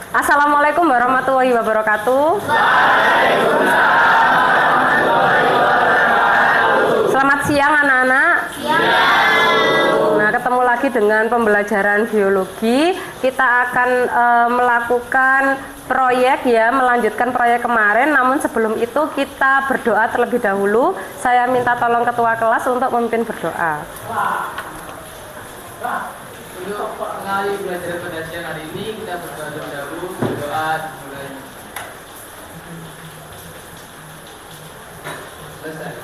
Assalamualaikum warahmatullahi wabarakatuh. Selamat siang anak-anak. Nah, ketemu lagi dengan pembelajaran biologi. Kita akan melakukan proyek ya, melanjutkan proyek kemarin. Namun sebelum itu kita berdoa terlebih dahulu. Saya minta tolong ketua kelas untuk memimpin berdoa. Untuk mengenali pelajaran pada siang hari ini, kita berdoa terlebih dahulu. Berdoa dimulai. Selesai.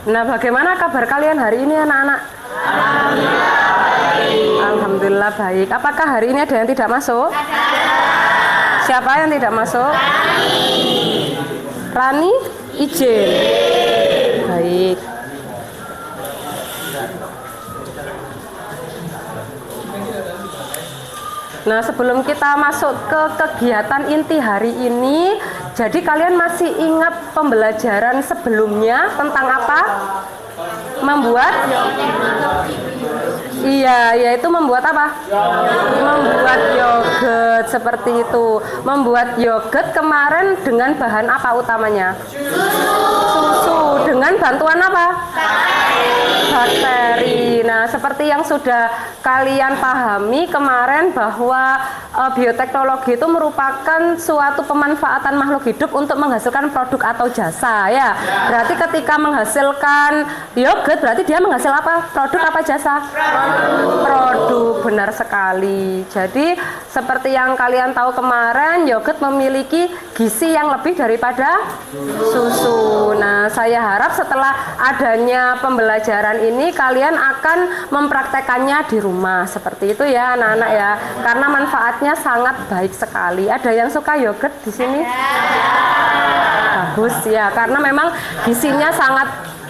Nah, bagaimana kabar kalian hari ini anak-anak? Alhamdulillah baik. Apakah hari ini ada yang tidak masuk? Siapa yang tidak masuk? Rani? Izin. Baik. Nah, sebelum kita masuk ke kegiatan inti hari ini, jadi kalian masih ingat pembelajaran sebelumnya tentang apa? Membuat? Iya, yaitu membuat apa? Membuat yogurt, seperti itu. Membuat yogurt kemarin dengan bahan apa utamanya? Susu. Dengan bantuan apa? Bakteri. Nah, seperti yang sudah kalian pahami kemarin bahwa bioteknologi itu merupakan suatu pemanfaatan makhluk hidup untuk menghasilkan produk atau jasa ya. Berarti ketika menghasilkan yogurt berarti dia menghasil apa? Produk apa jasa? Produk, benar sekali. Jadi seperti yang kalian tahu kemarin, yogurt memiliki gizi yang lebih daripada susu. Nah, saya harap setelah adanya pembelajaran ini kalian akan mempraktekannya di rumah seperti itu ya anak-anak ya, karena manfaatnya sangat baik sekali. Ada yang suka yogurt di sini? Bagus ya, karena memang gizinya sangat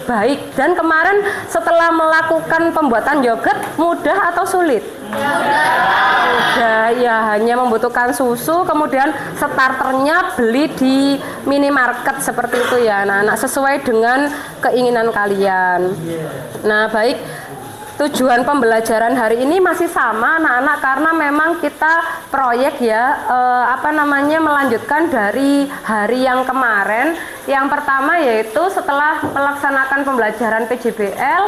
baik. Dan kemarin setelah melakukan pembuatan yogurt mudah atau sulit? Mudah ya, hanya membutuhkan susu, kemudian starternya beli di minimarket seperti itu ya anak-anak, sesuai dengan keinginan kalian. Nah, baik, tujuan pembelajaran hari ini masih sama anak-anak, karena memang kita proyek ya melanjutkan dari hari yang kemarin. Yang pertama yaitu setelah melaksanakan pembelajaran PJBL,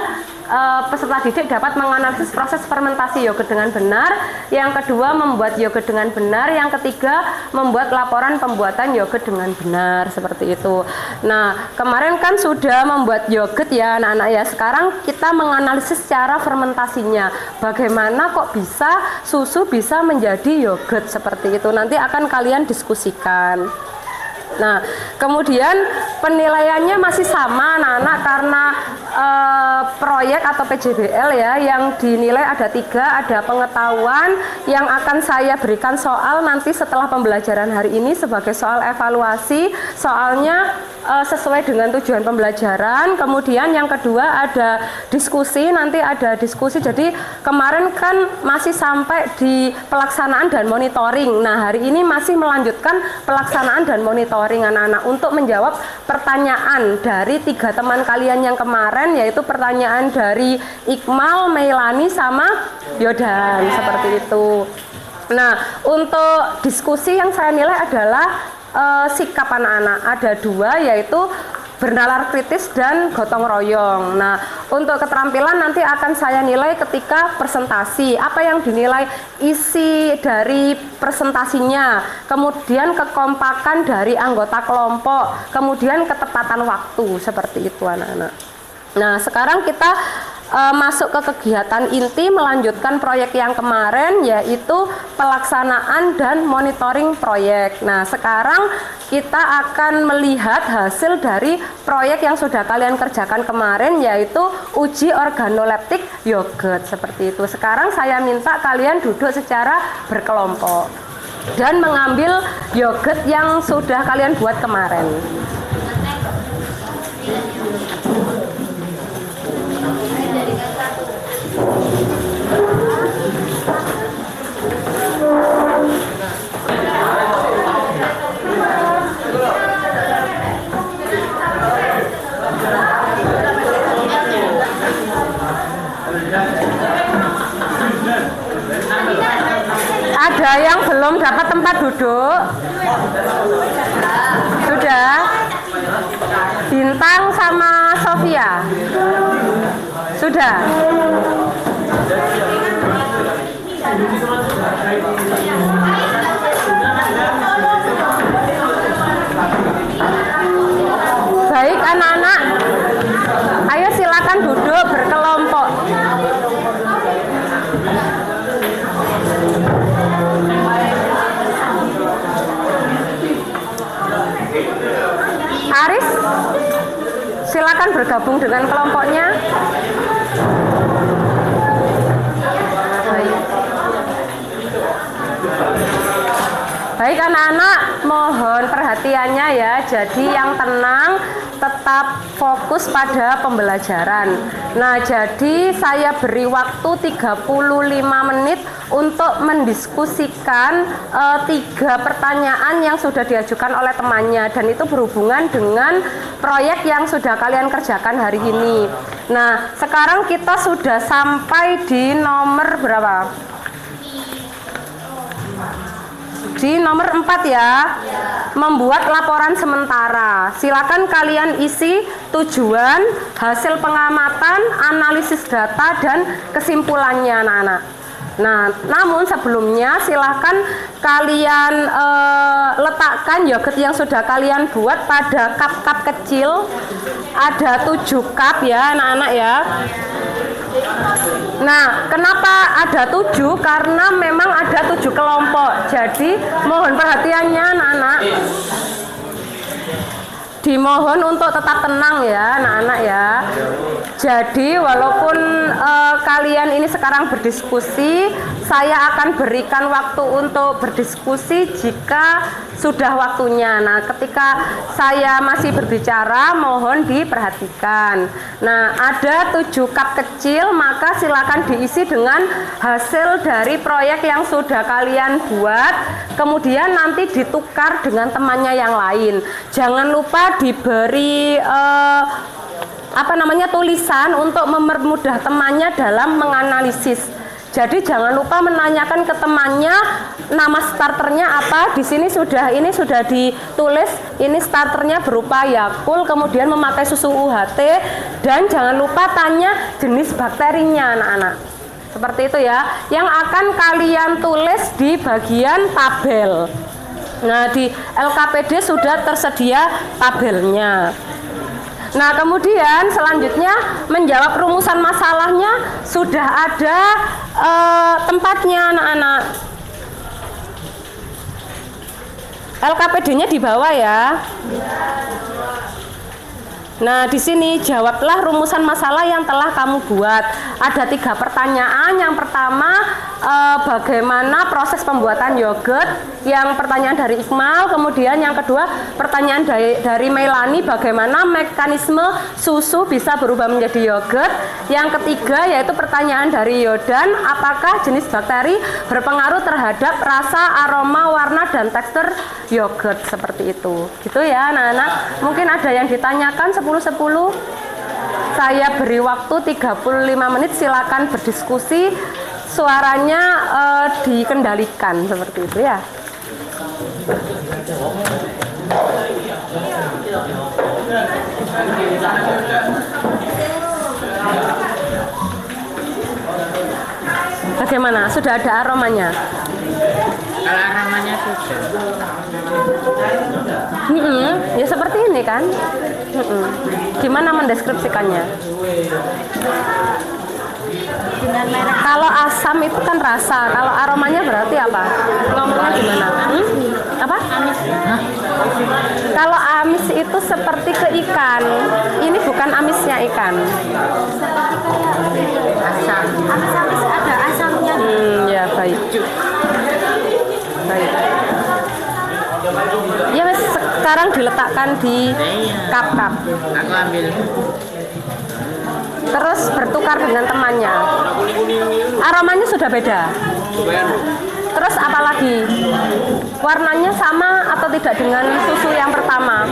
peserta didik dapat menganalisis proses fermentasi yogurt dengan benar. Yang kedua, membuat yogurt dengan benar. Yang ketiga, membuat laporan pembuatan yogurt dengan benar, seperti itu. Nah, kemarin kan sudah membuat yogurt ya anak-anak ya. Sekarang kita menganalisis cara fermentasinya. Bagaimana kok bisa susu bisa menjadi yogurt seperti itu. Nanti akan kalian diskusikan. Nah, kemudian penilaiannya masih sama anak-anak, karena proyek atau PJBL ya, yang dinilai ada 3, ada pengetahuan yang akan saya berikan soal nanti setelah pembelajaran hari ini sebagai soal evaluasi. Soalnya sesuai dengan tujuan pembelajaran. Kemudian yang kedua ada diskusi, nanti ada diskusi. Jadi kemarin kan masih sampai di pelaksanaan dan monitoring. Nah, hari ini masih melanjutkan pelaksanaan dan monitoring anak-anak untuk menjawab pertanyaan dari 3 teman kalian yang kemarin, yaitu pertanyaan dari Iqmal, Meilani, sama Yodan, seperti itu. Nah, untuk diskusi yang saya nilai adalah sikap anak-anak. Ada 2, yaitu bernalar kritis dan gotong royong. Nah, untuk keterampilan nanti akan saya nilai ketika presentasi. Apa yang dinilai? Isi dari presentasinya, kemudian kekompakan dari anggota kelompok, kemudian ketepatan waktu, seperti itu anak-anak. Nah, sekarang kita masuk ke kegiatan inti, melanjutkan proyek yang kemarin, yaitu pelaksanaan dan monitoring proyek. Nah, sekarang kita akan melihat hasil dari proyek yang sudah kalian kerjakan kemarin, yaitu uji organoleptik yogurt, seperti itu. Sekarang saya minta kalian duduk secara berkelompok dan mengambil yogurt yang sudah kalian buat kemarin. Ada yang belum dapat tempat duduk? Sudah? Bintang sama Sofia? Sudah? Baik anak-anak, ayo silakan duduk berkelompok. Aris, silakan bergabung dengan kelompoknya. Baik. Baik anak-anak, mohon perhatiannya ya. Jadi yang tenang, tetap fokus pada pembelajaran. Nah, jadi saya beri waktu 35 menit untuk mendiskusikan 3 pertanyaan yang sudah diajukan oleh temannya, dan itu berhubungan dengan proyek yang sudah kalian kerjakan hari ini. Nah, sekarang kita sudah sampai di nomor berapa? Di nomor 4 ya, membuat laporan sementara. Silakan kalian isi tujuan, hasil pengamatan, analisis data, dan kesimpulannya anak-anak. Nah, namun sebelumnya silakan kalian letakkan yogurt yang sudah kalian buat pada cup-cup kecil. Ada 7 cup ya anak-anak ya. Nah, kenapa ada 7? Karena memang ada 7 kelompok. Jadi mohon perhatiannya anak-anak. Dimohon untuk tetap tenang ya anak-anak ya. Jadi walaupun kalian ini sekarang berdiskusi, saya akan berikan waktu untuk berdiskusi jika sudah waktunya. Nah, ketika saya masih berbicara, mohon diperhatikan. Nah, ada 7 cup kecil, maka silakan diisi dengan hasil dari proyek yang sudah kalian buat, kemudian nanti ditukar dengan temannya yang lain. Jangan lupa diberi tulisan untuk mempermudah temannya dalam menganalisis. Jadi jangan lupa menanyakan ke temannya nama starternya apa. Di sini ini sudah ditulis, ini starternya berupa Yakult, kemudian memakai susu UHT, dan jangan lupa tanya jenis bakterinya anak-anak. Seperti itu ya, yang akan kalian tulis di bagian tabel. Nah, di LKPD sudah tersedia tabelnya. Nah, kemudian selanjutnya menjawab rumusan masalahnya sudah ada tempatnya anak-anak. LKPD-nya di bawah ya. Nah, di sini jawablah rumusan masalah yang telah kamu buat. Ada 3 pertanyaan. Yang pertama, bagaimana proses pembuatan yogurt? Yang pertanyaan dari Iqmal. Kemudian yang kedua, pertanyaan dari Melani, bagaimana mekanisme susu bisa berubah menjadi yogurt? Yang ketiga yaitu pertanyaan dari Yodan, apakah jenis bakteri berpengaruh terhadap rasa, aroma, warna, dan tekstur yogurt? Seperti itu. Gitu ya anak-anak. Mungkin ada yang ditanyakan 10-10. Saya beri waktu 35 menit, silakan berdiskusi. Suaranya dikendalikan seperti itu ya. Bagaimana? Sudah ada aromanya? Kalau aromanya sudah. Ya seperti ini kan. Gimana mendeskripsikannya? Kalau asam itu kan rasa, kalau aromanya berarti apa? Ngomongnya gimana? Apa? Kalau amis itu seperti ke ikan. Ini bukan amisnya ikan. Asam. Amis ada asamnya. Ya baik. Baik. Ya wes, sekarang diletakkan di cup-cup. Aku ambil. Terus bertukar dengan temannya. Aromanya sudah beda. Terus apa lagi? Warnanya sama atau tidak dengan susu yang pertama?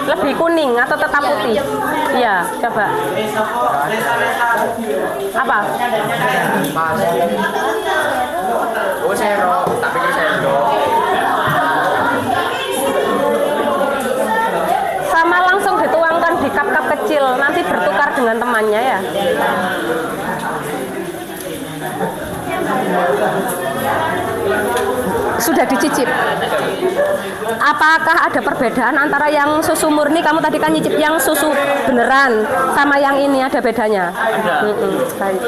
Lebih kuning atau tetap putih? Iya, coba. Apa? Oh, sendok, tak pikir sendok. Sama langsung dituangkan di cup-cup kecil, nanti bertukar dengan temannya ya. Sudah dicicip. Apakah ada perbedaan antara yang susu murni, kamu tadi kan nyicip yang susu beneran, sama yang ini ada bedanya? Baik.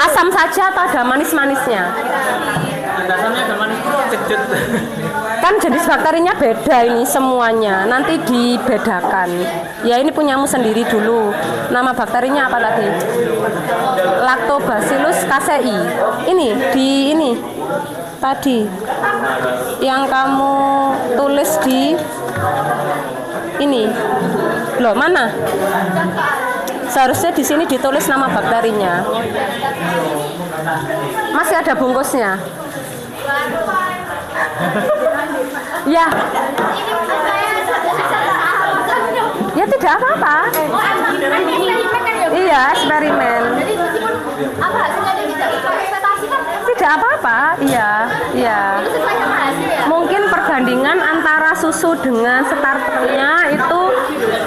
Asam saja atau ada manis-manisnya? Rasanya ada manis cedet. Kan jenis bakterinya beda ini semuanya, nanti dibedakan. Ya ini punyamu sendiri dulu. Nama bakterinya apa tadi? Lactobacillus casei. Ini tadi yang kamu tulis di ini. Loh, mana? Seharusnya di sini ditulis nama bakterinya. Masih ada bungkusnya. Ya. Ya tidak apa-apa. Iya, eksperimen. Apa hasilnya tidak ekspektasi kan? Tidak apa-apa. Iya. Itu sesuai sama hasil ya? Mungkin perbandingan antara susu dengan starternya itu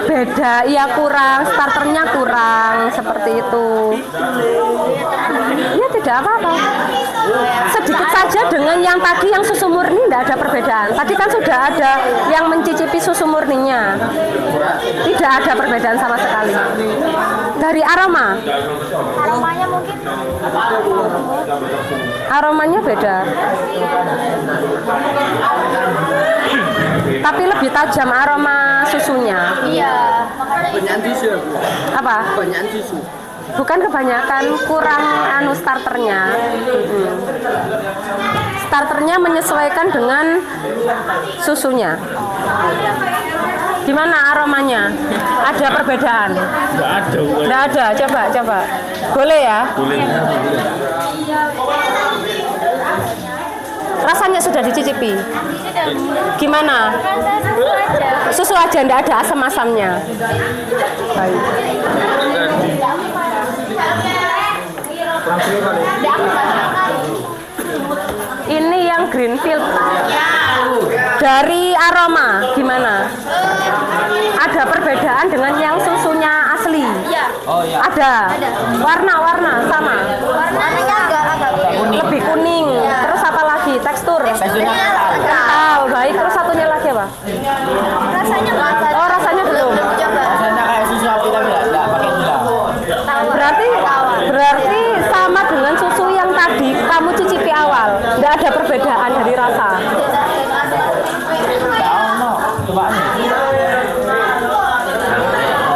beda. Iya, kurang, starternya kurang seperti itu. Ya tidak apa-apa. Sedikit saja dengan yang tadi yang susu murni tidak ada perbedaan. Tadi kan sudah ada yang mencicipi susu murninya. Tidak ada perbedaan sama sekali. Dari aroma. Aromanya mungkin Aromanya beda. Tapi lebih tajam aroma susunya. iya, makanya Banyak tisu ya, Bu. Apa? Banyak tisu. Bukan kebanyakan, kurang starternya. Starternya menyesuaikan dengan susunya. Gimana aromanya? Ada perbedaan? Nggak ada. Coba. Boleh ya? Boleh. Rasanya sudah dicicipi. Gimana? Susu aja, nggak ada asam-asamnya. Baik. Ini yang Greenfield. Dari aroma gimana? Ada perbedaan dengan yang susunya asli? Oh iya. Ada. Warna sama. warnanya agak Lebih kuning. Terus apa lagi? Tekstur. Teksturnya Kental. Baik. Terus satunya lagi apa? rasanya nggak Oh, rasanya belum. coba. rasanya kayak susu tapi enggak pakai gula. Berarti sama dengan susu yang tadi kamu cicipi awal. Nggak ada perbedaan dari rasa.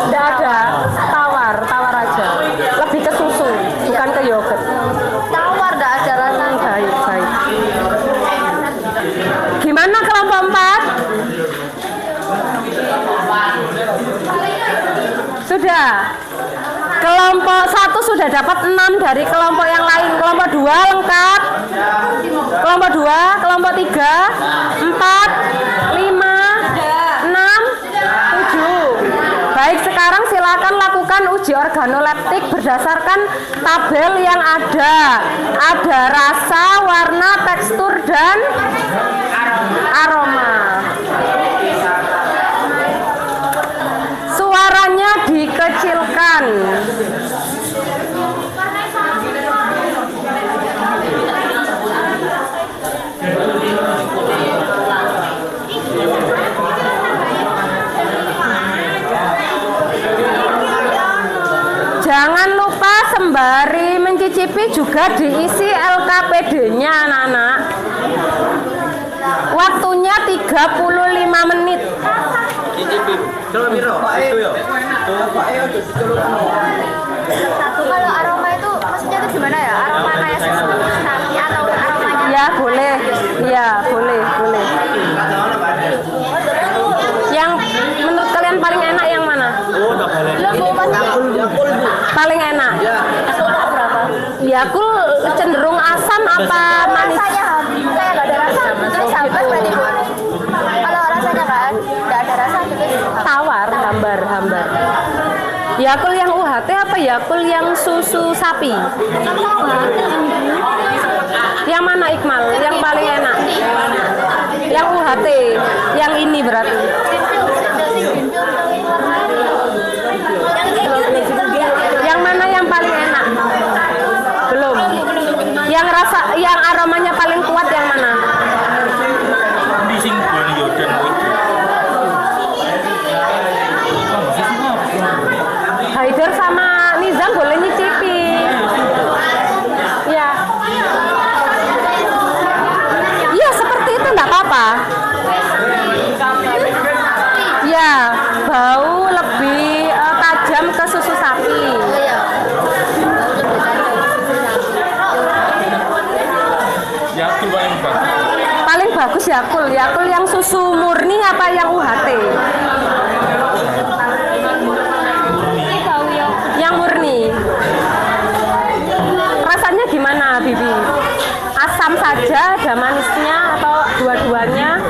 Nggak ada. Tawar aja. Lebih ke susu, bukan ke yogurt. Tawar nggak ada rasanya. Baik. Gimana kelompok 4? Sudah. Kelompok 1 sudah dapat 6 dari kelompok yang lain. Kelompok 2 lengkap. Kelompok 2, kelompok 3, 4, 5, 6, 7. Baik, sekarang silakan lakukan uji organoleptik berdasarkan tabel yang ada. Ada rasa, warna, tekstur, dan aroma. Suaranya dikecilkan. Jangan lupa sembari mencicipi juga diisi LKPD-nya, anak-anak. Waktunya 35 menit. Cicipi. Coba Miro, itu ya. Satu kalau aroma itu maksudnya itu gimana ya? Aroma kayak susu nasi atau aromanya? Ya, boleh. Ya, boleh. Yang menurut kalian paling enak yang mana? Paling enak. Yakul cenderung asam apa manis? Rasanya kayak nggak ada rasa. Terus sahabat berarti kalau rasanya kan nggak ada rasa. Yakul yang UHT apa Yakul yang susu sapi? Yang mana Iqmal? Yang paling enak? Yang UHT, yang ini berarti. Yang mana yang paling enak? Belum. Yang rasa, yang aromanya paling kuat yang mana? Di sing bulan Yordan Haidar sama Nizam boleh nyicipi. Ya. Iya seperti itu enggak apa-apa. Ya, bau lebih tajam ke susu sapi. Yakul paling bagus. Paling bagus Yakul. Yakul yang susu murni apa yang UHT? Yang murni. Rasanya gimana, Bibi? Asam saja, ada manisnya atau dua-duanya?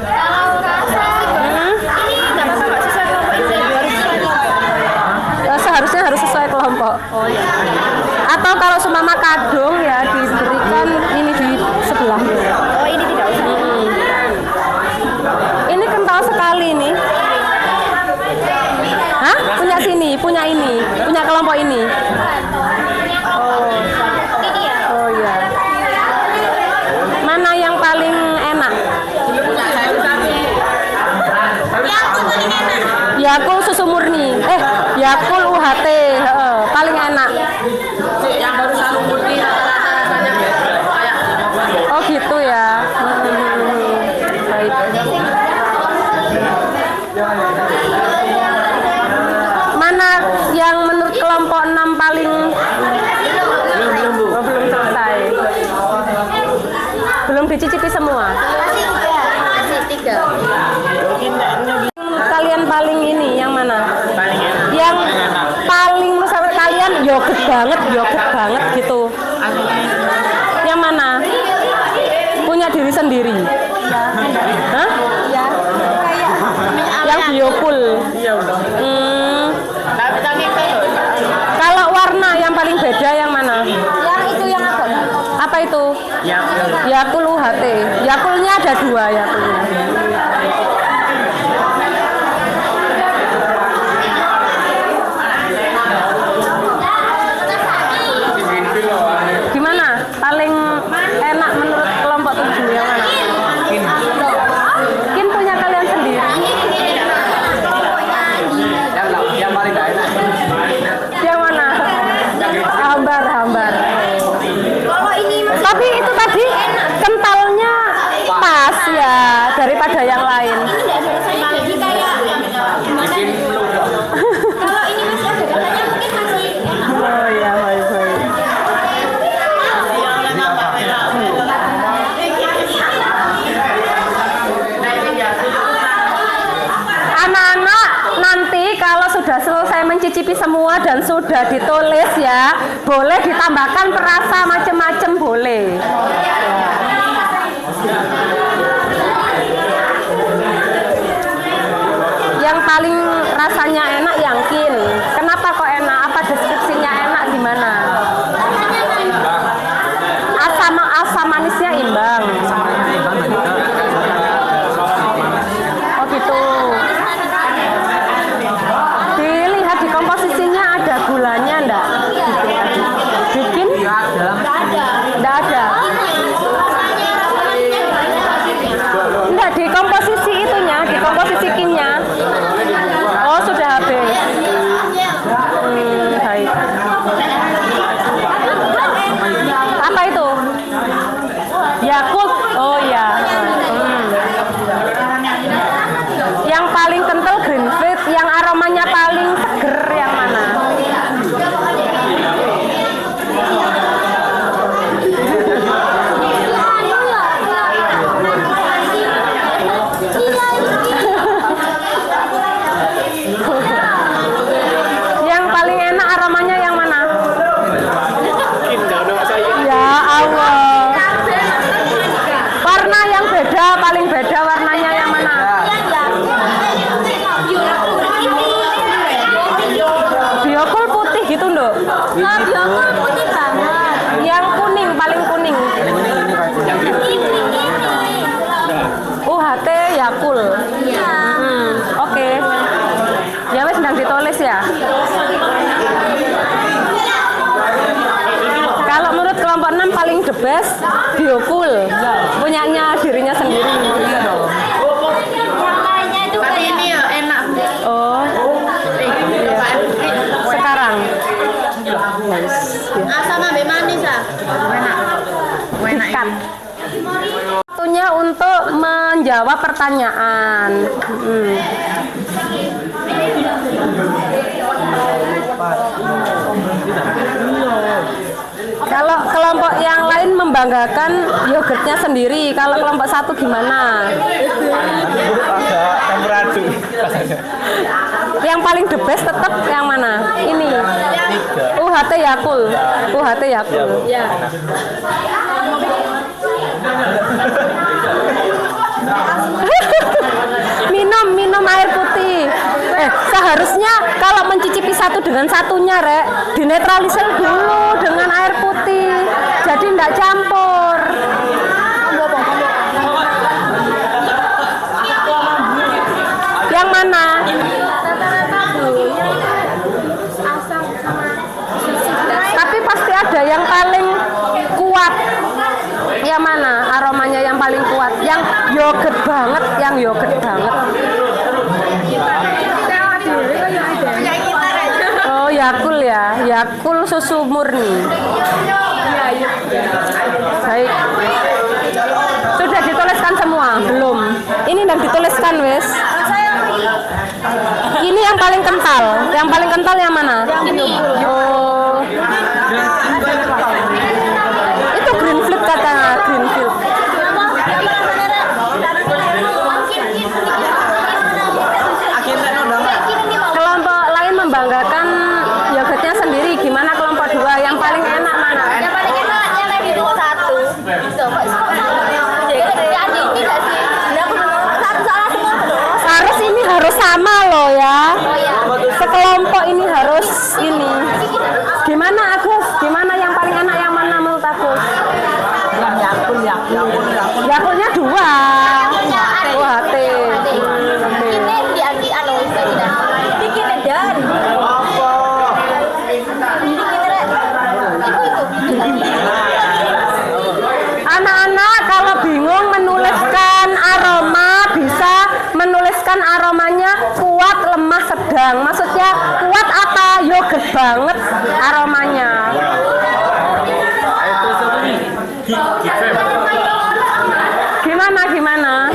Kalau rasa ini nggak apa-apa nggak sesuai kelompok itu ya? Seharusnya harus sesuai kelompok. Oh ya. Atau kalau seumpama kadung ya diberikan ini di sebelah. Oh ini tidak usah. Ini kental sekali nih. Hah? Punya sini, punya ini, punya kelompok ini. Oh, Ini ya. oh ya. Mana yang paling enak? Yakul paling enak. Yakul susu murni. Yakul UHT, paling enak. Yang baru satu murni rata-rata rasanya kayak Oh gitu ya. Baik. Mana yang menurut kelompok 6 paling belum selesai. Belum dicicipi semua. Masih tiga. Kalian paling ini yang mana? Paling enak. Yang paling menurut kalian yogurt banget gitu. Yang mana? Punya diri sendiri. Hah? Ya. Kayak Yang biokul. Kalau warna yang paling beda yang mana? yang itu yang agak Apa itu? Yakul. Yakul UHT. Yakulnya ada 2 Yakulnya. Gimana? Paling enak menurut kelompok 7 yang mana? Kin punya kalian sendiri. yang paling gak enak. Yang mana? Hambar. kalau ini masih Tapi itu tadi kentalnya pas ya daripada yang lain. ini nggak ada rasanya jadi kayak Bikin flu. kalau ini masih ada rasanya mungkin masih enak. Oh ya, baik. Anak-anak nanti kalau sudah selesai mencicipi semua dan sudah ditulis ya, boleh ditambahkan perasa macam-macam boleh. Yang paling rasanya enak yang kin. Kenapa kok enak? Apa deskripsinya enak gimana? Asam manisnya imbang. Oh gitu. Dilihat di komposisinya ada gulanya enggak? Bikin? Enggak ada. best Biofuel, punyanya dirinya sendiri. Yang lainnya itu Tapi kayak ini ya enak. Oh, sekarang Asam ambek manis ah. Enak. Enak. ikan. Waktunya untuk menjawab pertanyaan. Kalau kelompok yang lain membanggakan yogurtnya sendiri, kalau kelompok satu gimana? Agak campur aduk. Yang paling the best tetap yang mana? Ini. UHT Yakult. UHT Yakult. Ya. minum air putih. Seharusnya kalau mencicipi satu dengan satunya, Rek, dinetralisir dulu dengan air putih. Jadi enggak campur. Yang mana? Tapi pasti ada yang paling kuat. Yang mana aromanya yang paling kuat? Yang yogurt banget, yang yogurt banget. Oh, Yakult ya, Yakult susu murni. Baik. Sudah dituliskan semua? Belum. Ini udah dituliskan, wes. Ini yang paling kental. Yang paling kental yang mana? Oh. Itu Greenfield katanya, Greenfield. Kelompok lain membanggakan yogurtnya sendiri. Gimana kelompok dua? Yang paling enak mana? yang paling enak yang di kelompok satu. Coba Harus ini harus sama loh ya. Sekelompok ini harus ini. Gimana Agus? Gimana yang paling enak yang mana menurut Agus? Yakultnya dua. UHT. ini di anu bikin dan Anak-anak kalau bingung menuliskan aroma bisa menuliskan aromanya kuat, lemah, sedang. Maksudnya kuat apa? Yogurt banget aromanya. Gimana?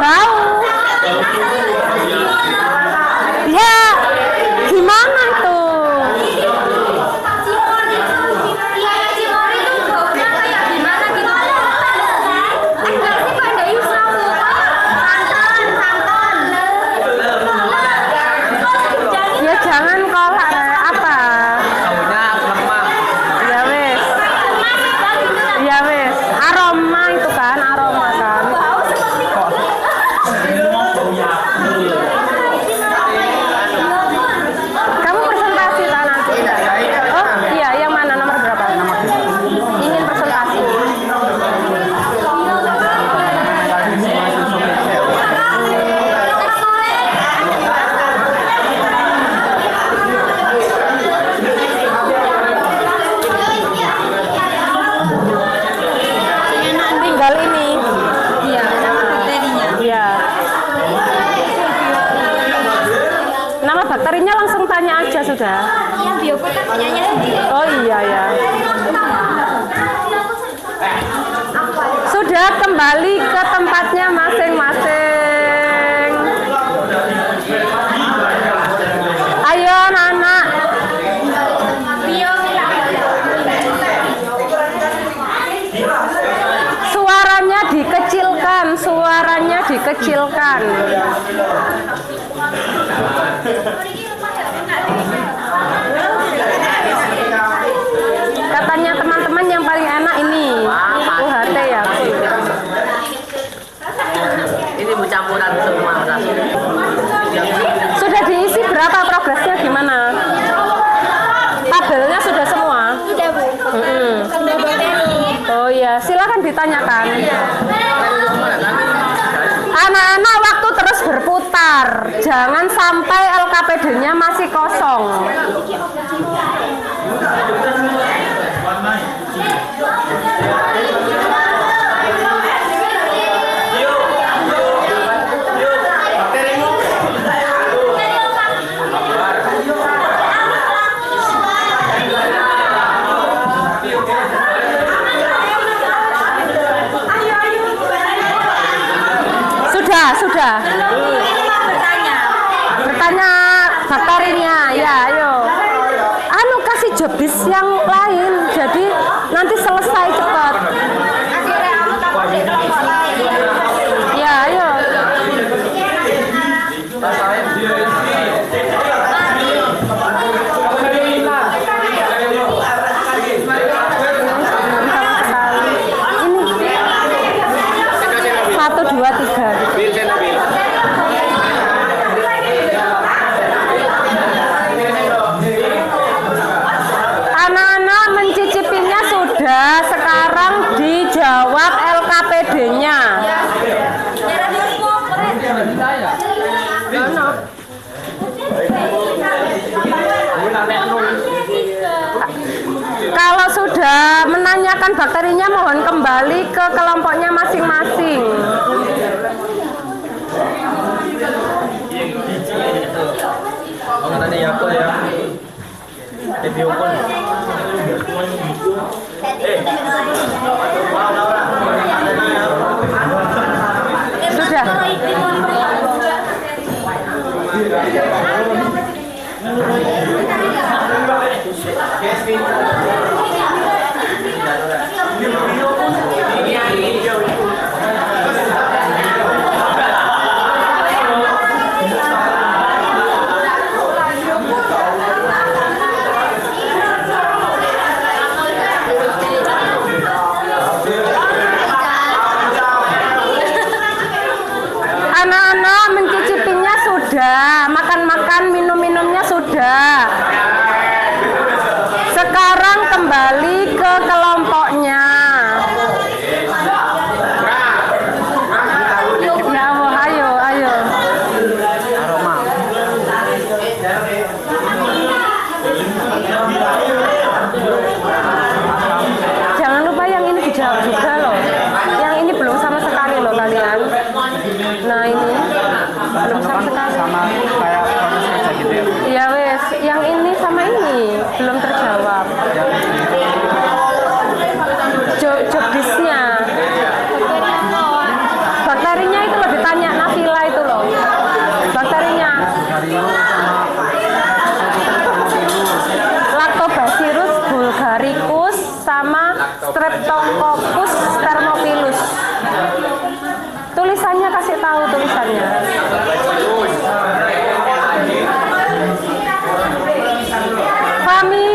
Bau. Ya, gimana itu? Ya jangan kolak, apa? Ya wes. Ya wes. Aroma itu kan, aroma kan. Kamu presentasi kan nanti? Oh iya, yang mana nomor berapa? Ingin presentasi. Tinggal ini. Iya, nama bakterinya. Iya. Nama bakterinya langsung tanya aja sudah. yang Biofuel kan punyanya sendiri. Oh iya ya. Sudah kembali ke tempatnya masing-masing. Ayo anak-anak. Suaranya dikecilkan, suaranya dikecilkan. Katanya teman-teman yang paling enak ini UHT ya. Ini campuran semua. Sudah diisi berapa, progresnya gimana? Tabelnya sudah semua? Sudah Bu. Sudah bakteri. Oh iya, silakan ditanyakan. Anak-anak waktu terus berputar, jangan sampai LKPD-nya masih kosong. yang lain, jadi nanti selesai cepat. Ya, ayo. Ini 1, 2, 3. Anak-anak mencicipinya sudah, sekarang dijawab LKPD-nya. Kalau sudah menanyakan bakterinya, mohon kembali ke kelompoknya masing-masing. Tadi apa ya? Epiopon. Sudah. Anak-anak mencicipinya sudah, makan-makan, minum-minumnya sudah. Sekarang kembali ke kelompoknya. Ya Allah, ayo, ayo. Jangan lupa yang ini dijawab juga loh. Yang ini belum sama sekali loh kalian. Nah ini belum sama sekali. Sama kayak proses kerja gitu ya. Ya wes, yang ini sama ini belum terjawab. Job disk-nya. Bakterinya itu loh, ditanya Nafila itu loh. Bakterinya. Lactobacillus bulgaricus sama Streptococcus thermophilus. Tulisannya kasih tahu tulisannya. Fami,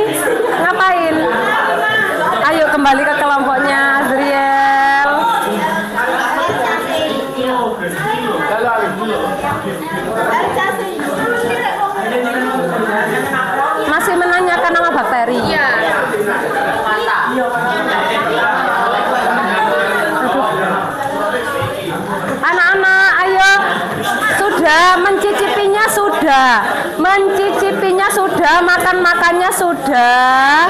ngapain? Ayo kembali ke kelompoknya, Azriel. Masih menanyakan nama bakteri? Iya. Anak-anak, ayo. Sudah, mencicipinya sudah. Mencicipinya sudah, makan-makannya sudah.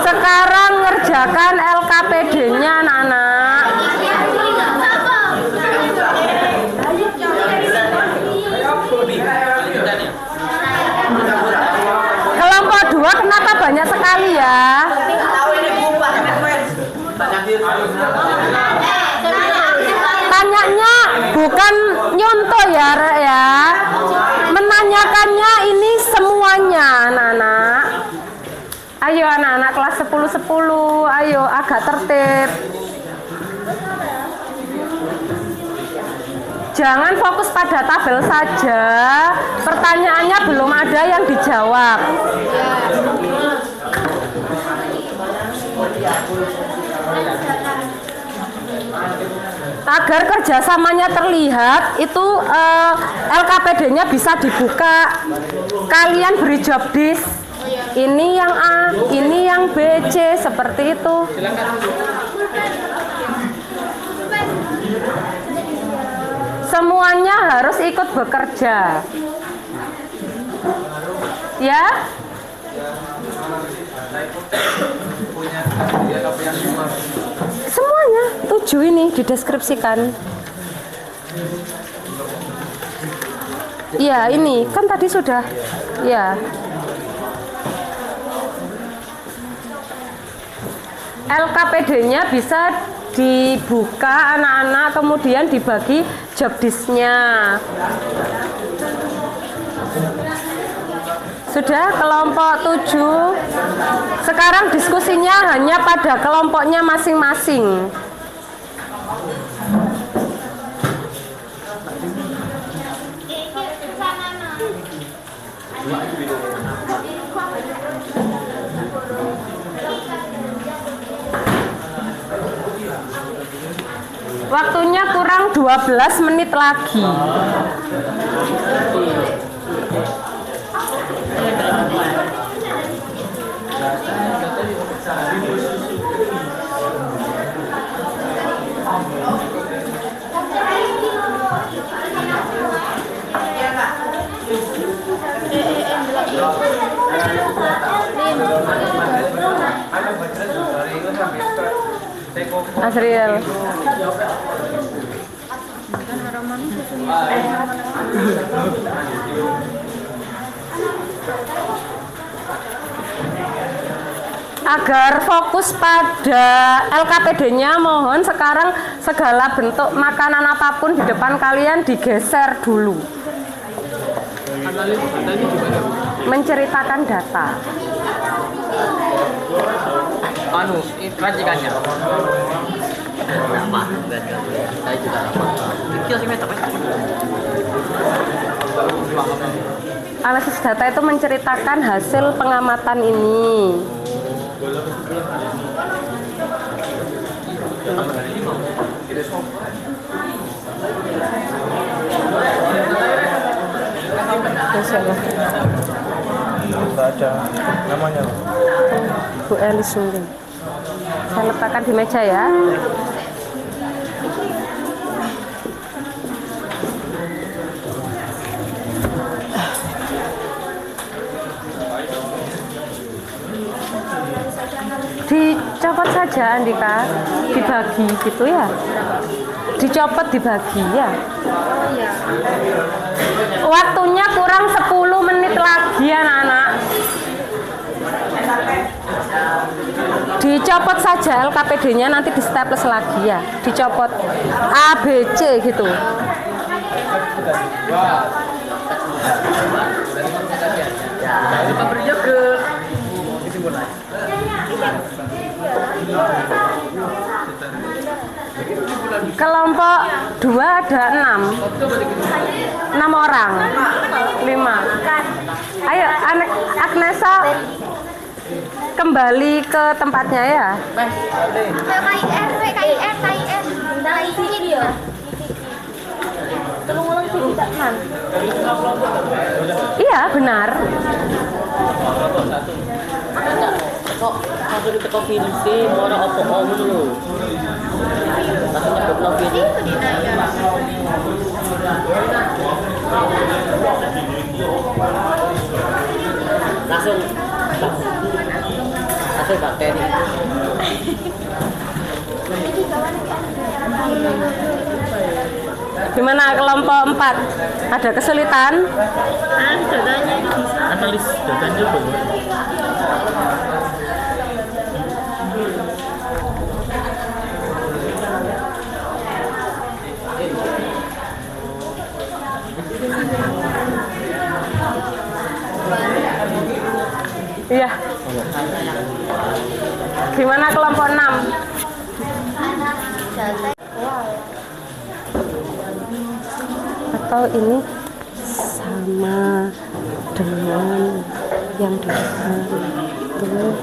Sekarang ngerjakan LKPD-nya, anak-anak. Kelompok 2 kenapa banyak sekali ya? Tanyanya bukan nyontoh ya, Rek ya. Menanyakannya ini semuanya, anak-anak. Ayo anak-anak kelas 10-10, ayo agak tertib. Jangan fokus pada tabel saja. Pertanyaannya belum ada yang dijawab. Agar kerjasamanya terlihat, itu LKPD-nya bisa dibuka. Kalian beri job disk. Ini yang A, ini yang B, C, seperti itu. Semuanya harus ikut bekerja. Ya? Semuanya 7 ini dideskripsikan. Ya, ini kan tadi sudah. Ya. LKPD-nya bisa dibuka anak-anak, kemudian dibagi job disk-nya. Sudah kelompok 7. Sekarang diskusinya hanya pada kelompoknya masing-masing. Waktunya kurang 12 menit lagi. Asriel. Agar fokus pada LKPD-nya, mohon sekarang segala bentuk makanan apapun di depan kalian digeser dulu. Menceritakan data. Racikannya. Nama, saya juga nama. Analisis data itu menceritakan hasil pengamatan ini. Ada namanya. Bu Elis Sungguh. Saya letakkan di meja ya. Dicopot saja Andika, dibagi gitu ya. Dicopot dibagi ya. Waktunya kurang 10 menit lagi anak-anak. Dicopot saja LKPD-nya, nanti di staples lagi ya. Dicopot A, B, C gitu. Kelompok 2 ada 6 orang, 5. Ayo Agnesa kembali ke tempatnya ya. Iya benar. Kok langsung diteko film sih, mau orang opo-opo dulu. Langsung nyebut film. Langsung bakteri. Gimana kelompok 4? Ada kesulitan? Analis datanya belum. Iya. Gimana kelompok 6? Atau ini sama dengan yang di depan. Terus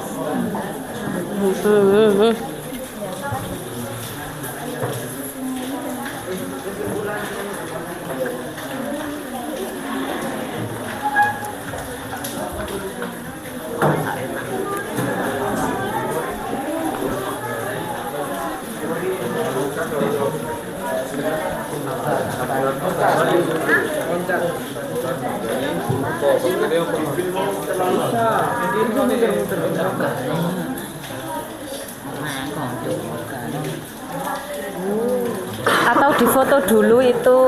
atau difoto dulu itu,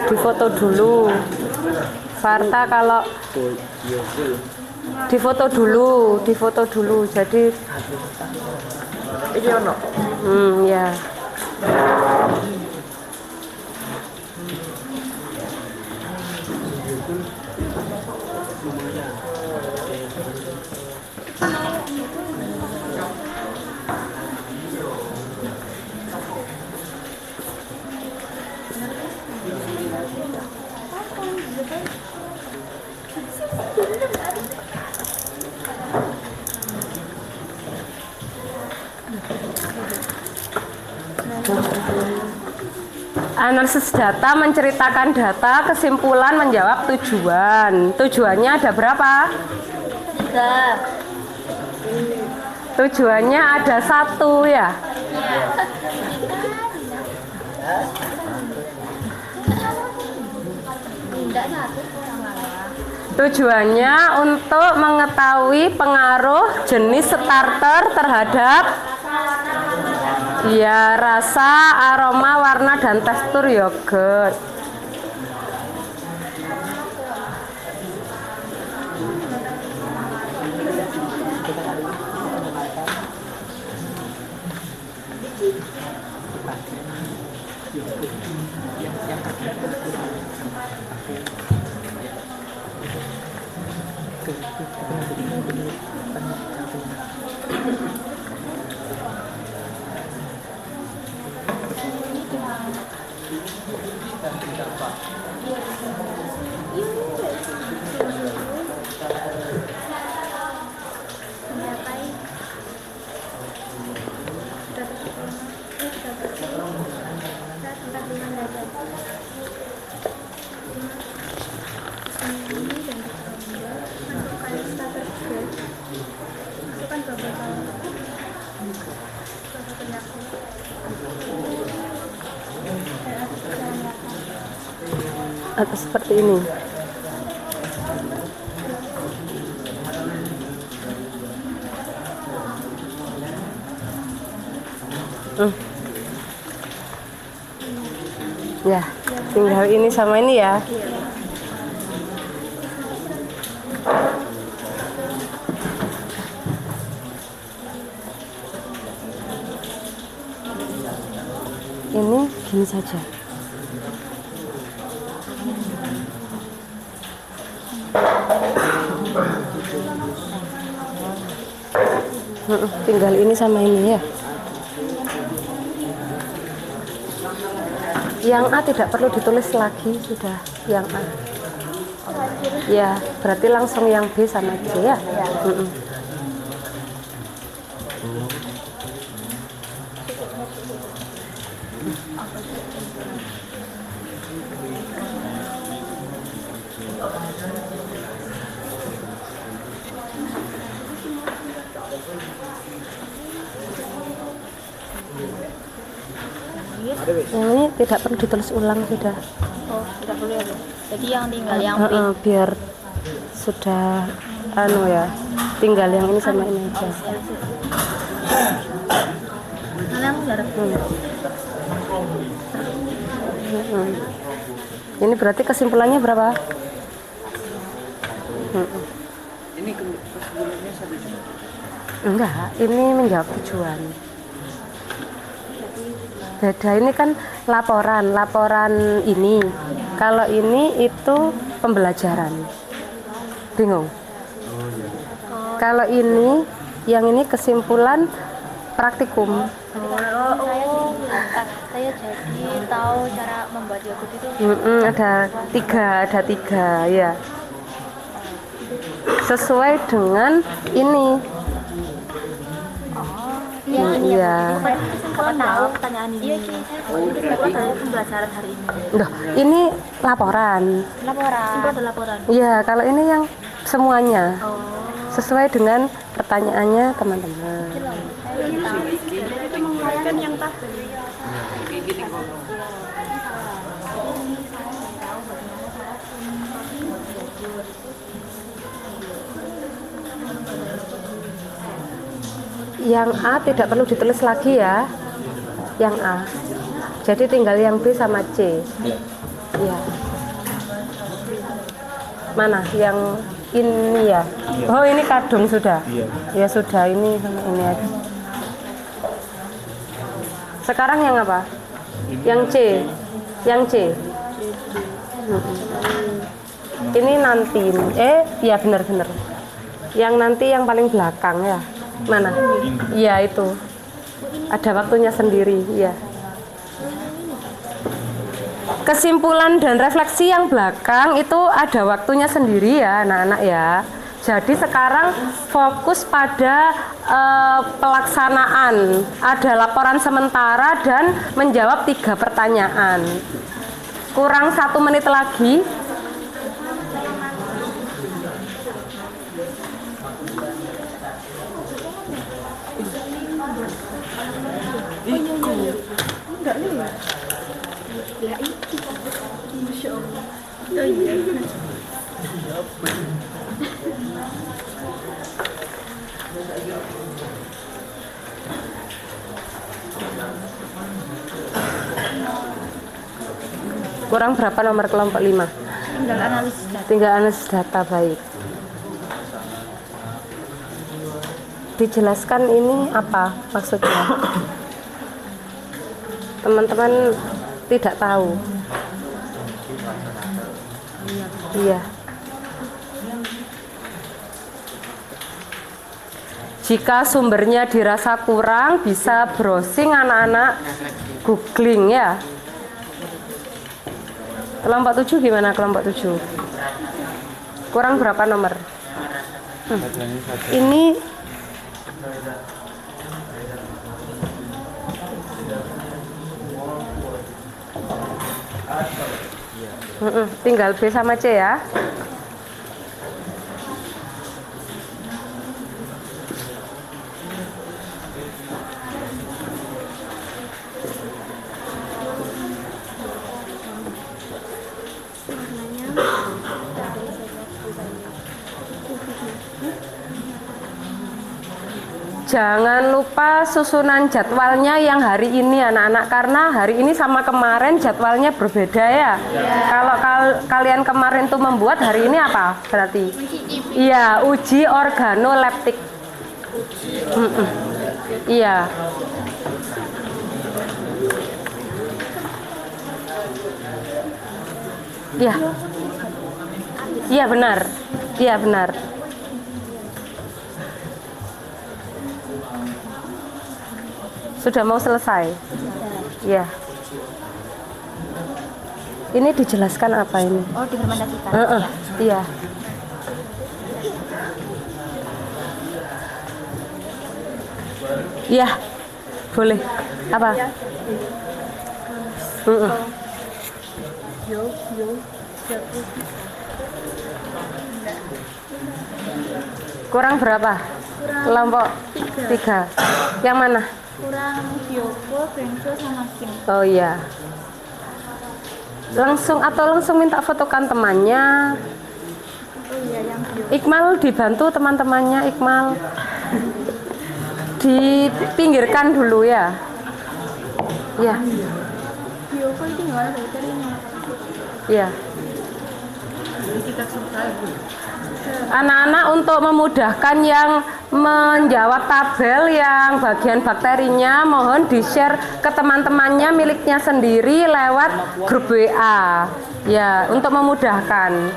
difoto dulu. Farta kalau difoto dulu. Jadi ya. Analisis data menceritakan data, kesimpulan menjawab tujuan. Tujuannya ada berapa? 3. Tujuannya ada 1 ya. Enggak 1. Tujuannya untuk mengetahui pengaruh jenis starter terhadap ya rasa, aroma, warna, dan tekstur yogurt. Atau seperti ini. Ya, tinggal ini sama ini ya. Ini gini saja. Tinggal ini sama ini ya. Yang A tidak perlu ditulis lagi, sudah yang A. Ya, berarti langsung yang B sama C ya. Yang ini tidak perlu ditulis ulang sudah. Oh, tidak perlu ya, Bu. Jadi yang tinggal yang B. Biar sudah anu ya, tinggal yang ini sama ini aja. Ini berarti kesimpulannya berapa? Ini kesimpulannya 1 juta. Enggak, ini menjawab tujuan. Beda, ini kan laporan ini. Kalau ini itu pembelajaran. Bingung? Kalau ini, yang ini kesimpulan praktikum. Saya jadi tahu cara membuat yogurt itu. Ada tiga ya. Sesuai dengan ini. Iya. Kapan tahu pertanyaan ini? Iya, saya pembelajaran hari ini. Loh, ini laporan. Laporan. Ada laporan. Iya, kalau ini yang semuanya. Sesuai dengan pertanyaannya teman-teman. Itu mengulangi yang tadi. Yang A tidak perlu ditulis lagi ya. Yang A. Jadi tinggal yang B sama C. Iya. Mana? Yang ini ya? Oh, ini kadung sudah. Ya sudah, ini sama ini aja. Sekarang yang apa? Yang C. Yang C. Ini nanti. Ya benar-benar. Yang nanti yang paling belakang ya. Mana? Iya itu. Ada waktunya sendiri, ya. Kesimpulan dan refleksi yang belakang itu ada waktunya sendiri ya, anak-anak ya. Jadi sekarang fokus pada pelaksanaan. Ada laporan sementara dan menjawab 3 pertanyaan. Kurang 1 menit lagi. Kurang berapa nomor kelompok 5? Tinggal analisis data. Tinggal analisis data, baik. Dijelaskan ini apa maksudnya? Teman-teman tidak tahu. Iya. Jika sumbernya dirasa kurang, bisa browsing anak-anak, googling ya. Kelompok 7 gimana kelompok 7? Kurang berapa nomor? Ini tinggal B sama C ya. Jangan lupa susunan jadwalnya yang hari ini anak-anak, karena hari ini sama kemarin jadwalnya berbeda ya. Kalau kalian kemarin tuh membuat, hari ini apa berarti? Iya, uji organoleptik. Iya. Iya. Iya benar. Iya benar. Sudah mau selesai? Ya. Ini dijelaskan apa ini? Oh, diimplementasikan. Iya. Iya. Boleh. Apa? Kurang berapa? Kelompok 3. Yang mana? Kurang bioko, benzo, sama sim. Oh iya. Langsung minta fotokan temannya. Oh iya, yang bioko. Iqmal dibantu teman-temannya Iqmal. Dipinggirkan dulu ya. Ya. Bioko itu nggak ada dokternya. Ya. Anak-anak untuk memudahkan yang menjawab tabel yang bagian bakterinya, mohon di-share ke teman-temannya miliknya sendiri lewat grup WA. Ya, untuk memudahkan.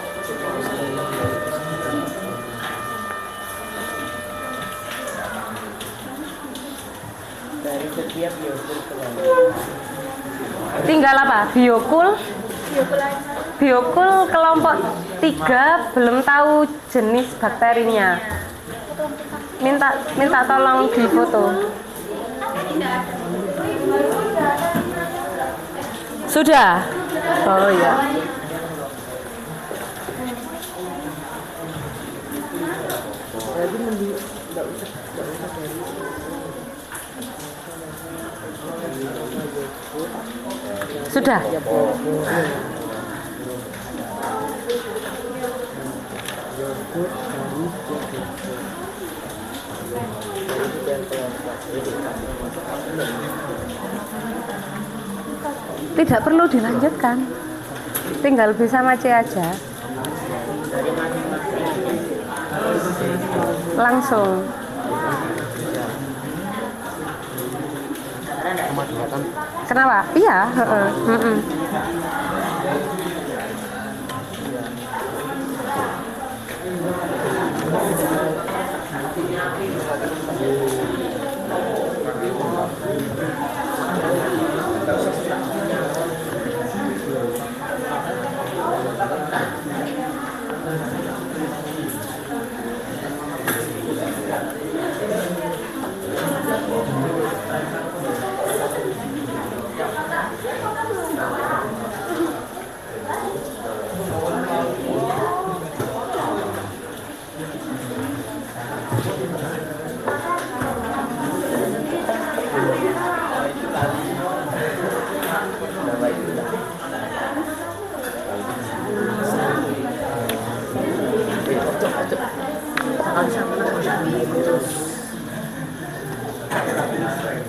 Tinggal apa? Biokul. Biokul kelompok 3 belum tahu jenis bakterinya. Minta tolong difoto. Sudah? Oh ya. Sudah? Tidak perlu dilanjutkan, tinggal B sama C aja. Langsung. Kenapa? Iya.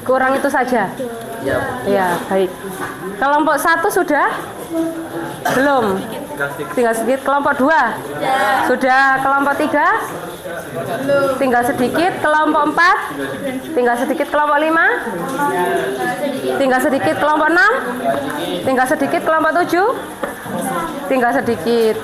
Kurang itu saja? Ya, baik. Kelompok 1 sudah? Belum? Tinggal sedikit. Kelompok 2? Sudah. Kelompok 3? Tinggal sedikit. Kelompok 4? Tinggal sedikit. Kelompok 5? Tinggal sedikit. Kelompok 6? Tinggal sedikit. Kelompok 7? Tinggal sedikit.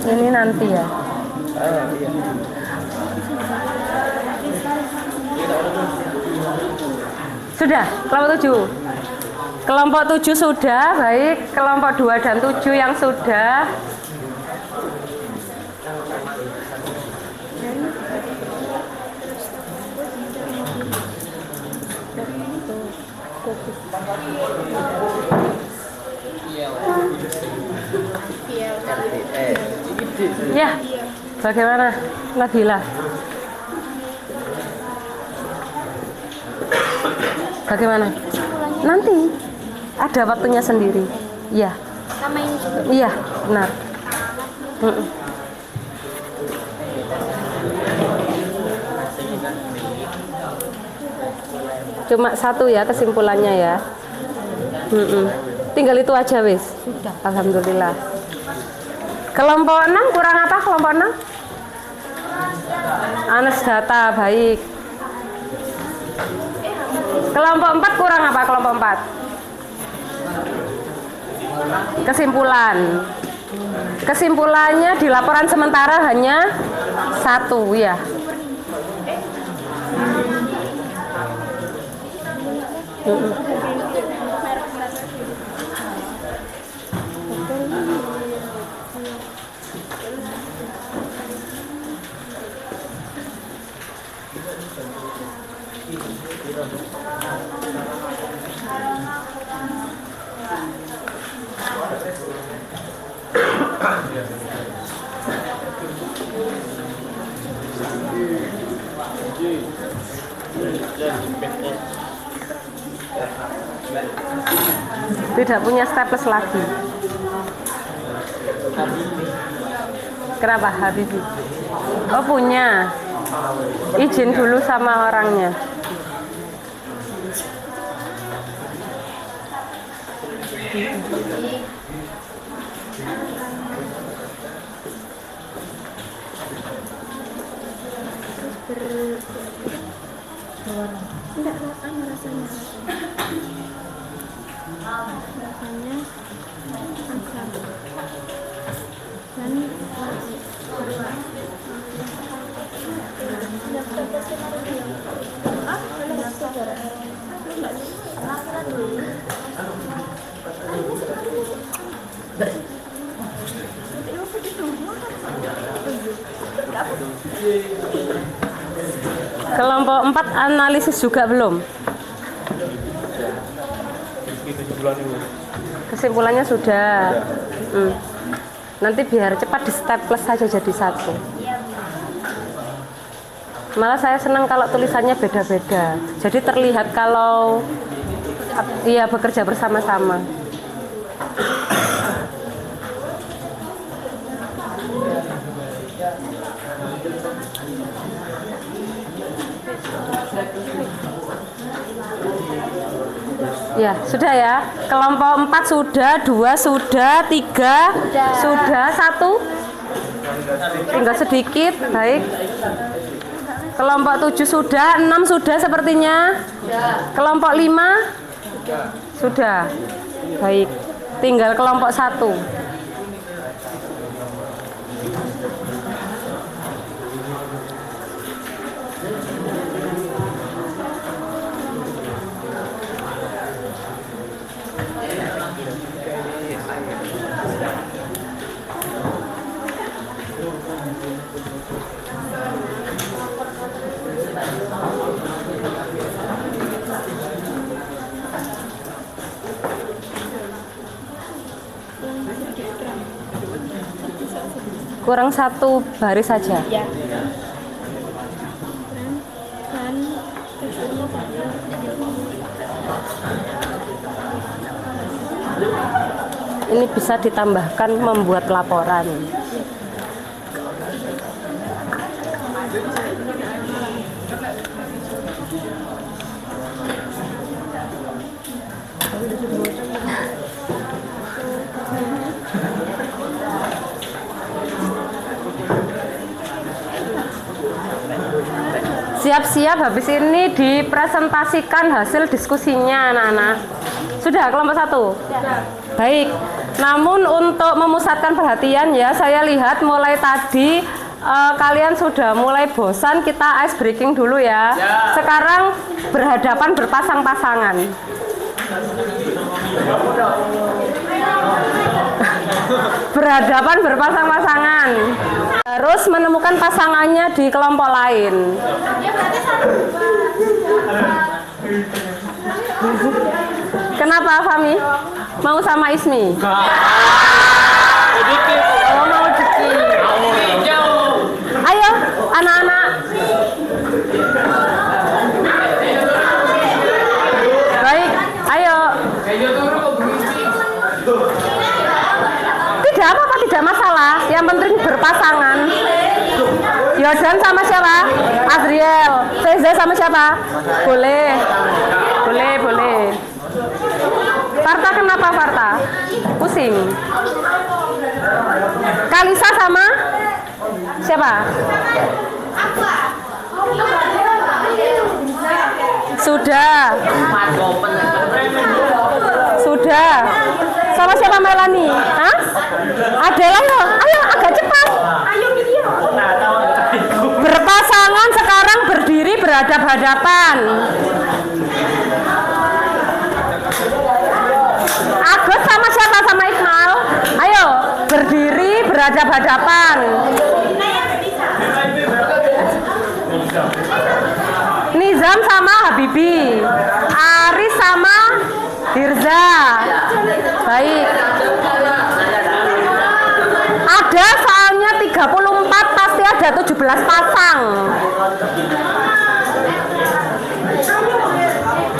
Ini nanti ya. Sudah, kelompok 7. Kelompok 7 sudah, baik. Kelompok 2 dan 7 yang sudah. Ya, bagaimana Nabila? Bagaimana? Nanti ada waktunya sendiri. Iya. Sama ini juga. Iya, benar. Cuma satu ya kesimpulannya ya. Tinggal itu aja wis. Alhamdulillah. Kelompok 6 kurang apa kelompok 6? Anes data, baik. Kelompok 4 kurang apa kelompok 4? Kesimpulan. Kesimpulannya di laporan sementara hanya 1 ya. Tidak punya staples lagi. Kenapa Habibi? Oh punya. Izin dulu sama orangnya. Enggak rasanya. Rasanya asam. Dan Kelompok 4 analisis juga belum? Kesimpulannya sudah. Nanti biar cepat di staples saja jadi 1. Malah saya senang kalau tulisannya beda-beda. Jadi terlihat kalau ia bekerja bersama-sama. Ya, sudah ya. Kelompok 4 sudah, 2 sudah, 3 sudah, 1 tinggal sedikit, baik. Kelompok 7 sudah, 6 sudah sepertinya. Kelompok 5 sudah, baik. Tinggal kelompok 1. Kurang 1 baris saja. Ya. Ini bisa ditambahkan membuat laporan. Siap-siap habis ini dipresentasikan hasil diskusinya anak-anak. Sudah kelompok 1? Baik. Namun untuk memusatkan perhatian ya, saya lihat mulai tadi kalian sudah mulai bosan, kita ice breaking dulu ya. Sekarang berhadapan berpasang-pasangan. Berhadapan berpasang-pasangan. Harus menemukan pasangannya di kelompok lain. Kenapa Fami? Mau sama Ismi? Oh, mau Diki. Ayo anak-anak. Baik, ayo. Tidak apa-apa, tidak masalah. Yang penting berpasangan. Yodan sama siapa? Azriel. Feza sama siapa? Boleh. Boleh, boleh. Farta kenapa Farta? Pusing. Kalisa sama siapa? Sudah. Sudah. Sama siapa Melani? Hah? Adela yo. Ayo agak cepat. Ayo video. Berpasangan sekarang berdiri berhadap-hadapan. Agus sama siapa? Sama Iqmal. Ayo berdiri berhadap-hadapan. Nizam sama Habibi. Aris sama Dirza. Baik. Ada soalnya 34, pasti ada 17 pasang.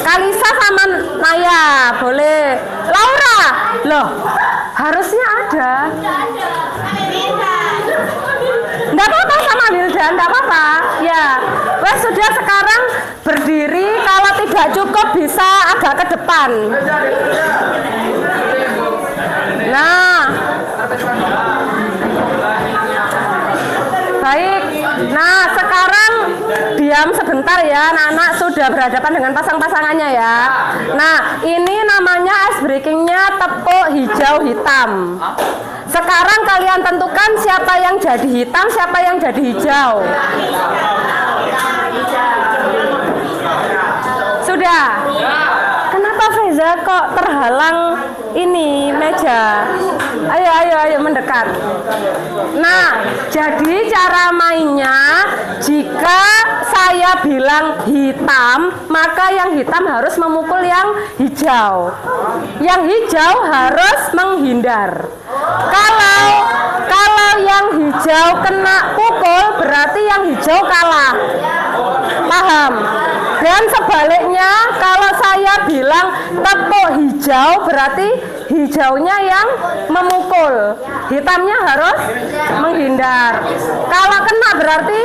Kalisa sama Naya, boleh. Laura, loh, harusnya ada. Enggak apa-apa sama Wildan, enggak apa-apa. Ya, wes sudah sekarang berdiri. Kalau tidak cukup bisa agak ke depan. Nah, baik. Nah, sekarang diam sebentar ya, anak-anak sudah berhadapan dengan pasang-pasangannya ya. Nah, ini namanya ice breakingnya tepuk hijau hitam. Sekarang kalian tentukan siapa yang jadi hitam, siapa yang jadi hijau. Sudah? Kenapa Feza kok terhalang ini meja? Ayo mendekat. Nah, jadi cara mainnya, jika saya bilang hitam, maka yang hitam harus memukul yang hijau. Yang hijau harus menghindar. Kalau yang hijau kena pukul, berarti yang hijau kalah. Paham? Dan sebaliknya, kalau saya bilang tepuk hijau, berarti hijaunya yang memukul, hitamnya harus menghindar. Kalau kena berarti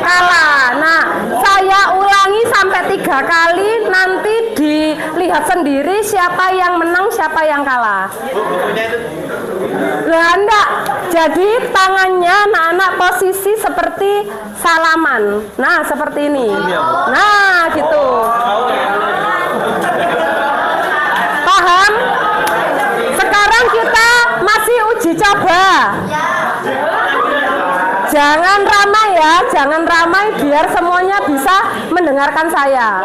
kalah. Nah, saya ulangi sampai 3 kali, nanti dilihat sendiri siapa yang menang, siapa yang kalah. Lah enggak, jadi tangannya anak-anak posisi seperti salaman. Nah, seperti ini. Nah, gitu. Paham? Sekarang kita masih uji coba. Jangan ramai ya, jangan ramai biar semuanya bisa mendengarkan saya.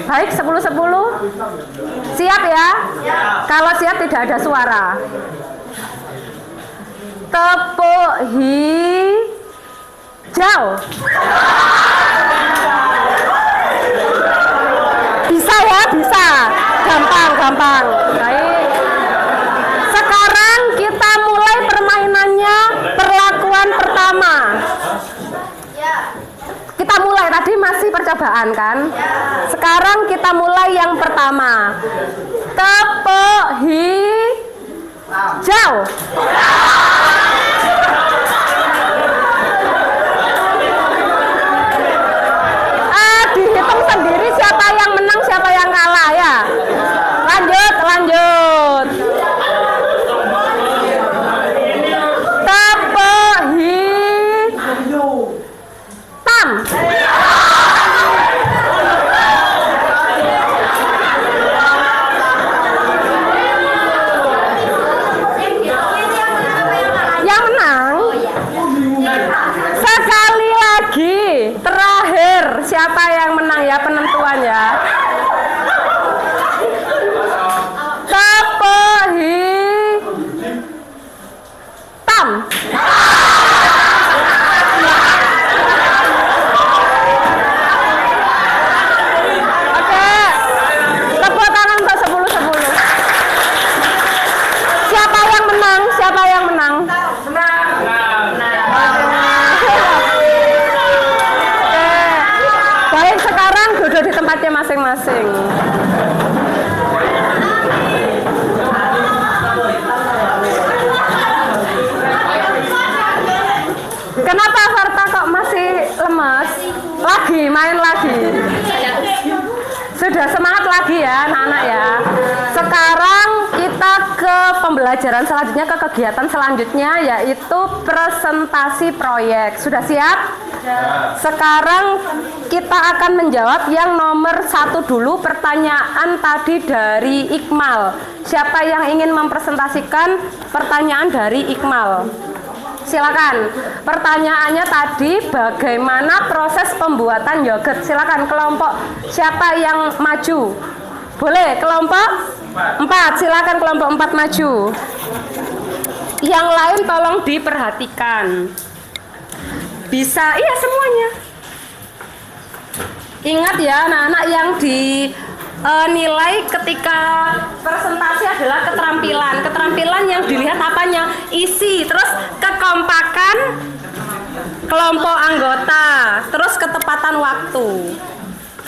Baik, 10-10. Siap ya? Kalau siap tidak ada suara. Tepuk hijau. Bisa ya, bisa. Gampang. Baik. Sekarang percobaan kan? Sekarang kita mulai yang pertama. Kepo hijau. Dihitung sendiri siapa yang menang, siapa yang kalah ya. Lanjut. Kepo hitam. Yang menang. Sekali lagi, terakhir siapa yang menang ya, penentuan ya. Kepo hitam. Oke, tepuk tangan untuk 10-10. Siapa yang menang? Siapa yang menang? Baik, sekarang duduk di tempatnya masing-masing. Kenapa Farta kok masih lemas? Main lagi. Sudah semangat lagi ya anak-anak ya. Sekarang kita ke pembelajaran selanjutnya, ke kegiatan selanjutnya, yaitu presentasi proyek. Sudah siap? Sekarang kita akan menjawab yang nomor 1 dulu, pertanyaan tadi dari Iqmal. Siapa yang ingin mempresentasikan pertanyaan dari Iqmal? Silakan. Pertanyaannya tadi, bagaimana proses pembuatan yogurt? Silakan kelompok siapa yang maju? Boleh kelompok 4. Silakan kelompok 4 maju. Yang lain tolong diperhatikan. Bisa, iya semuanya. Ingat ya anak-anak, yang dinilai ketika presentasi adalah keterampilan. Keterampilan yang dilihat apanya? Isi, terus kekompakan kelompok anggota, terus ketepatan waktu.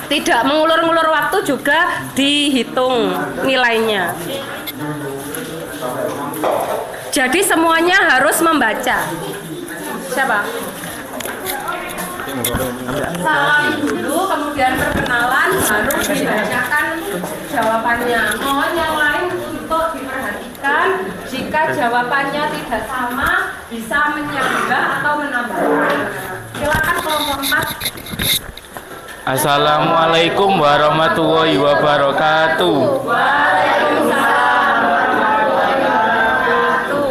Tidak mengulur-ngulur waktu juga dihitung nilainya. Jadi semuanya harus membaca. Siapa? Salam dulu, kemudian perkenalan, baru dibacakan jawabannya. Mohon yang lain untuk diperhatikan. Jika jawabannya tidak sama, bisa menyanggah atau menambahkan. Silakan kelompok 4. Assalamualaikum warahmatullahi wabarakatuh. Waalaikumsalam warahmatullahi wabarakatuh.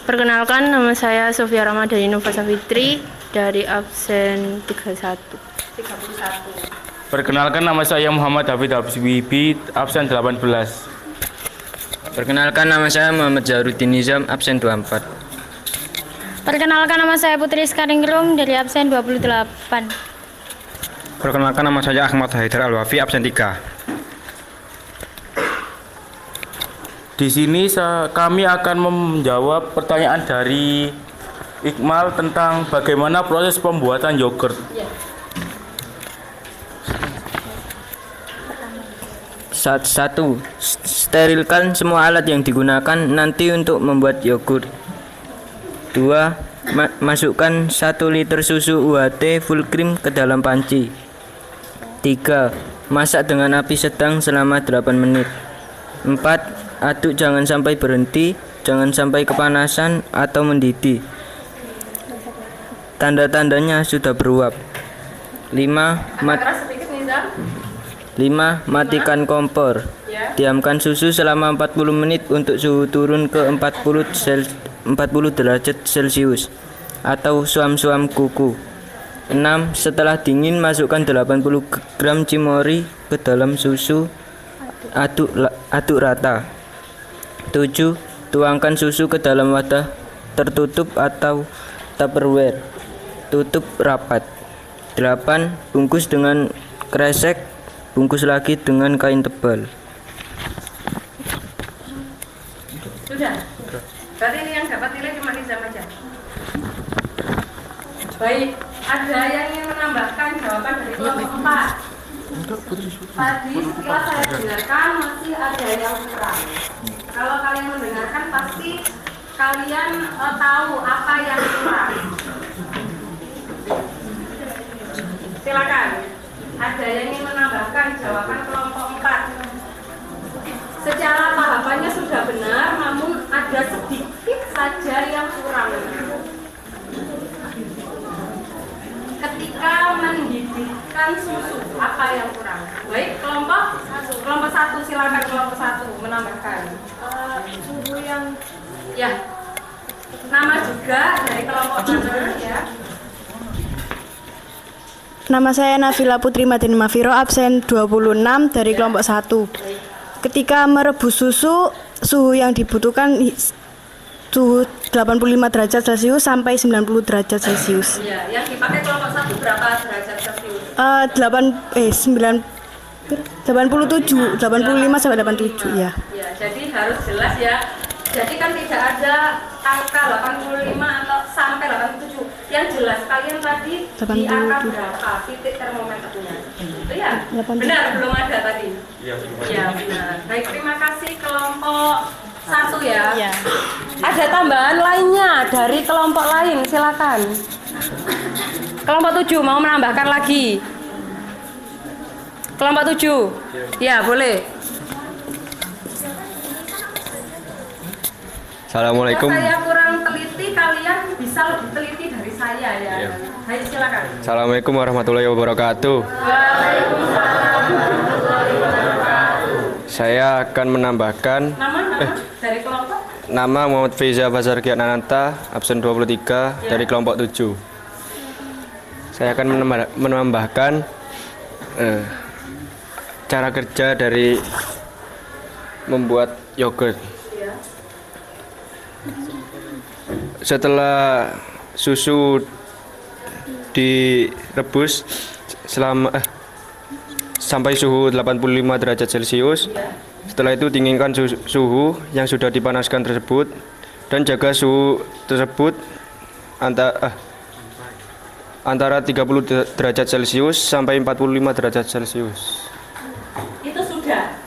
Perkenalkan, nama saya Sofia Ramadhani Nova Safitri dari absen 31. Perkenalkan, nama saya Muhammad Hafid Habswibi, absen 18. Perkenalkan, nama saya Muhammad Jahrudin Nizam, absen 24. Perkenalkan, nama saya Putri Skaringrum dari absen 28. Perkenalkan, nama saya Ahmad Haidar Al-Wafi, absen 3. Di sini kami akan menjawab pertanyaan dari Iqmal tentang bagaimana proses pembuatan yogurt. Satu, sterilkan semua alat yang digunakan nanti untuk membuat yogurt. 2. Masukkan 1 liter susu UHT full cream ke dalam panci. 3. Masak dengan api sedang selama 8 menit. 4. Aduk jangan sampai berhenti, jangan sampai kepanasan atau mendidih. Tanda-tandanya sudah beruap. 5. Matikan kompor. Diamkan susu selama 40 menit untuk suhu turun ke 40 derajat Celcius atau suam-suam kuku. 6. Setelah dingin, masukkan 80 gram cimori ke dalam susu. Aduk rata. 7. Tuangkan susu ke dalam wadah tertutup atau Tupperware. Tutup rapat. 8. Bungkus dengan kresek. Bungkus lagi dengan kain tebal. Sudah. Berarti ini yang dapat nilai cuma Nizam aja. Baik. Ada yang ingin menambahkan jawaban dari kelompok 4? Tadi setelah saya dengarkan masih ada yang kurang. Kalau kalian mendengarkan pasti kalian tahu apa yang kurang. Silakan. Ada yang ingin menambahkan jawaban kelompok 4? Secara tahapannya sudah benar, namun ada sedikit saja yang kurang. Ketika mendidihkan susu, apa yang kurang? Baik, kelompok 1, silakan kelompok 1 menambahkan. Suhu yang ya. Nama juga dari kelompok mana ya? Nama saya Nabila Putri Madini Mafiro, absen 26 dari kelompok 1. Ketika merebus susu, suhu yang dibutuhkan suhu 85 derajat Celcius sampai 90 derajat Celcius. Ya, yang dipakai kelompok 1 berapa derajat Celcius? 85 sampai 87 ya. Ya, jadi harus jelas ya. Jadi kan tidak ada angka 85 atau sampai 87. Yang jelas kalian tadi di angka berapa titik termometernya? Itu ya? Benar, belum ada tadi. Ya, benar. Baik, terima kasih kelompok 1 ya. Ya. Ada tambahan lainnya dari kelompok lain, silakan. Kelompok 7 mau menambahkan lagi. Kelompok 7. Ya, boleh. Assalamualaikum. Kalau saya kurang teliti, kalian bisa lebih teliti dari saya ya. Baik, silakan. Assalamualaikum warahmatullahi wabarakatuh. Waalaikumsalam warahmatullahi wabarakatuh. Saya akan menambahkan Nama dari kelompok? nama Muhammad Faiza Fasar Gianananta, absen 23 dari kelompok 7. Saya akan menambahkan cara kerja dari membuat yogurt. Setelah susu direbus sampai suhu 85 derajat Celcius. Setelah itu dinginkan suhu yang sudah dipanaskan tersebut dan jaga suhu tersebut antara 30 derajat Celcius sampai 45 derajat Celcius. Itu sudah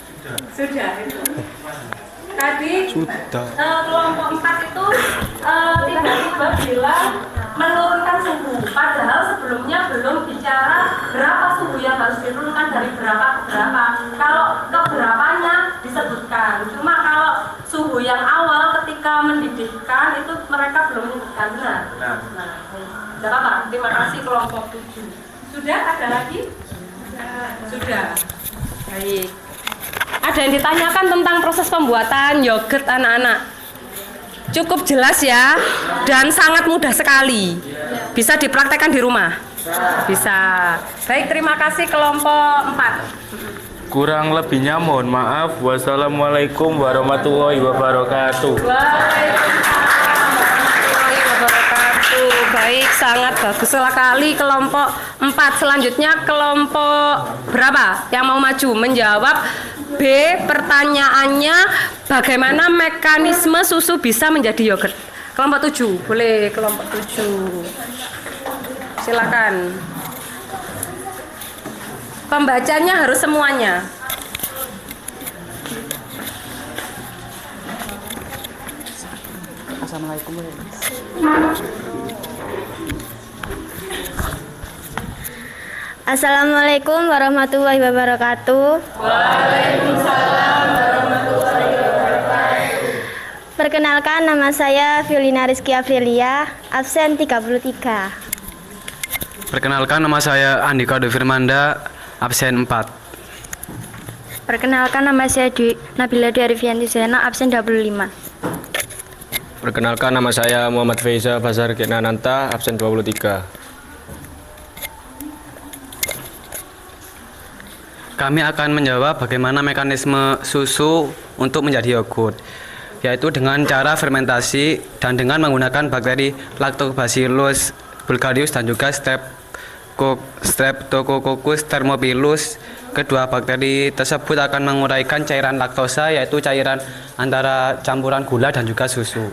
itu. Tadi Sudah. kelompok 4 itu tiba-tiba bilang menurunkan suhu, padahal sebelumnya belum bicara berapa suhu yang harus diturunkan dari berapa ke berapa. Kalau ke berapanya disebutkan, cuma kalau suhu yang awal ketika mendidihkan itu mereka belum menyebutkan benar. Tidak apa-apa, terima kasih kelompok 7. Sudah ada lagi? Sudah. Baik. Ada yang ditanyakan tentang proses pembuatan yogurt anak-anak. Cukup jelas ya, dan sangat mudah sekali. Bisa dipraktekkan di rumah. Bisa. Baik, terima kasih kelompok 4. Kurang lebihnya mohon maaf. Wassalamualaikum warahmatullahi wabarakatuh. Waalaikumsalam warahmatullahi wabarakatuh. Baik, sangat bagus sekali kelompok 4. Selanjutnya kelompok berapa yang mau maju menjawab B, pertanyaannya bagaimana mekanisme susu bisa menjadi yogurt. Kelompok 7, boleh kelompok 7. Silakan. Pembacanya harus semuanya. Assalamualaikum. Assalamualaikum warahmatullahi wabarakatuh. Waalaikumsalam warahmatullahi wabarakatuh. Perkenalkan, nama saya Violina Rizky Aprilia, absen 33. Perkenalkan, nama saya Andika Firmanda, absen 4. Perkenalkan, nama saya Nabila Dwi Arifianti Sena, absen 25. Perkenalkan, nama saya Muhammad Faiza Fasar Gianananta, absen 23. Kami akan menjawab bagaimana mekanisme susu untuk menjadi yogurt, yaitu dengan cara fermentasi dan dengan menggunakan bakteri Lactobacillus bulgarius dan juga Streptococcus thermophilus. Kedua bakteri tersebut akan menguraikan cairan laktosa, yaitu cairan antara campuran gula dan juga susu.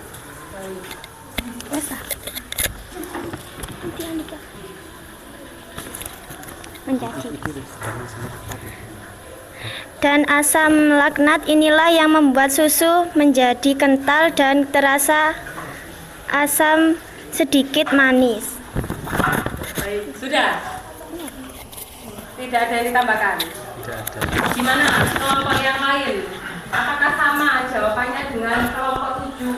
Dan asam laknat inilah yang membuat susu menjadi kental dan terasa asam sedikit manis. Baik, sudah? Tidak ada yang ditambahkan? Tidak ada. Gimana kelompok yang lain? Apakah sama jawabannya dengan kelompok 7?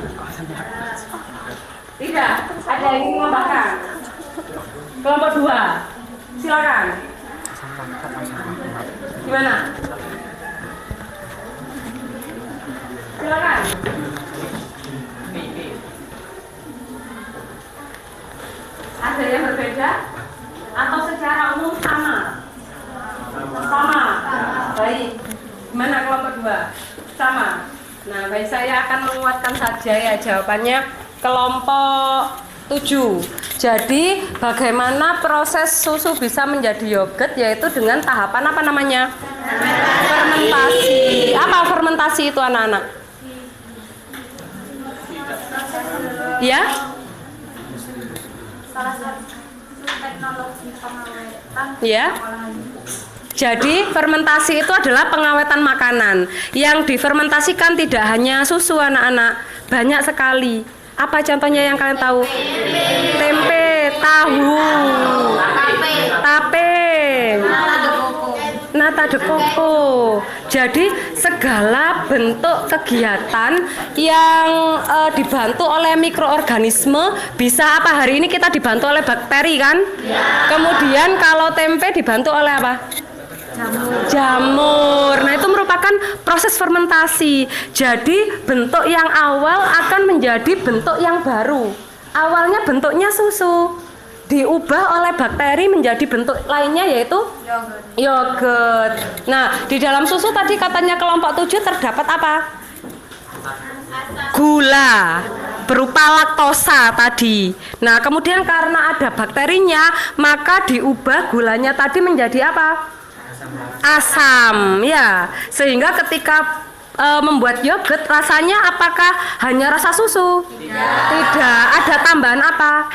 Tidak, ada yang ingin menambahkan? Kelompok 2, silakan. Gimana? Silakan. Ada yang berbeda? Atau secara umum sama? Sama. Baik. Gimana kelompok 2? Sama. Nah, baik, saya akan menguatkan saja ya jawabannya kelompok 7. Jadi, bagaimana proses susu bisa menjadi yogurt, yaitu dengan tahapan apa namanya? Fermentasi. Apa fermentasi itu anak-anak? Ya? Salah satu teknologi pengawetan. Ya. Jadi fermentasi itu adalah pengawetan makanan. Yang difermentasikan tidak hanya susu anak-anak, banyak sekali. Apa contohnya yang kalian tahu? Tempe, tahu, tape, nata de coco. Jadi segala bentuk kegiatan yang dibantu oleh mikroorganisme. Bisa apa, hari ini kita dibantu oleh bakteri kan? Kemudian kalau tempe dibantu oleh apa? Jamur. Nah, itu merupakan proses fermentasi. Jadi bentuk yang awal akan menjadi bentuk yang baru. Awalnya bentuknya susu, diubah oleh bakteri menjadi bentuk lainnya, yaitu yogurt. Nah, di dalam susu tadi katanya kelompok 7 terdapat apa? Gula berupa laktosa tadi. Nah, kemudian karena ada bakterinya, maka diubah gulanya tadi menjadi apa? Asam, ya. Sehingga ketika membuat yogurt, rasanya apakah hanya rasa susu? Tidak. Ada tambahan apa?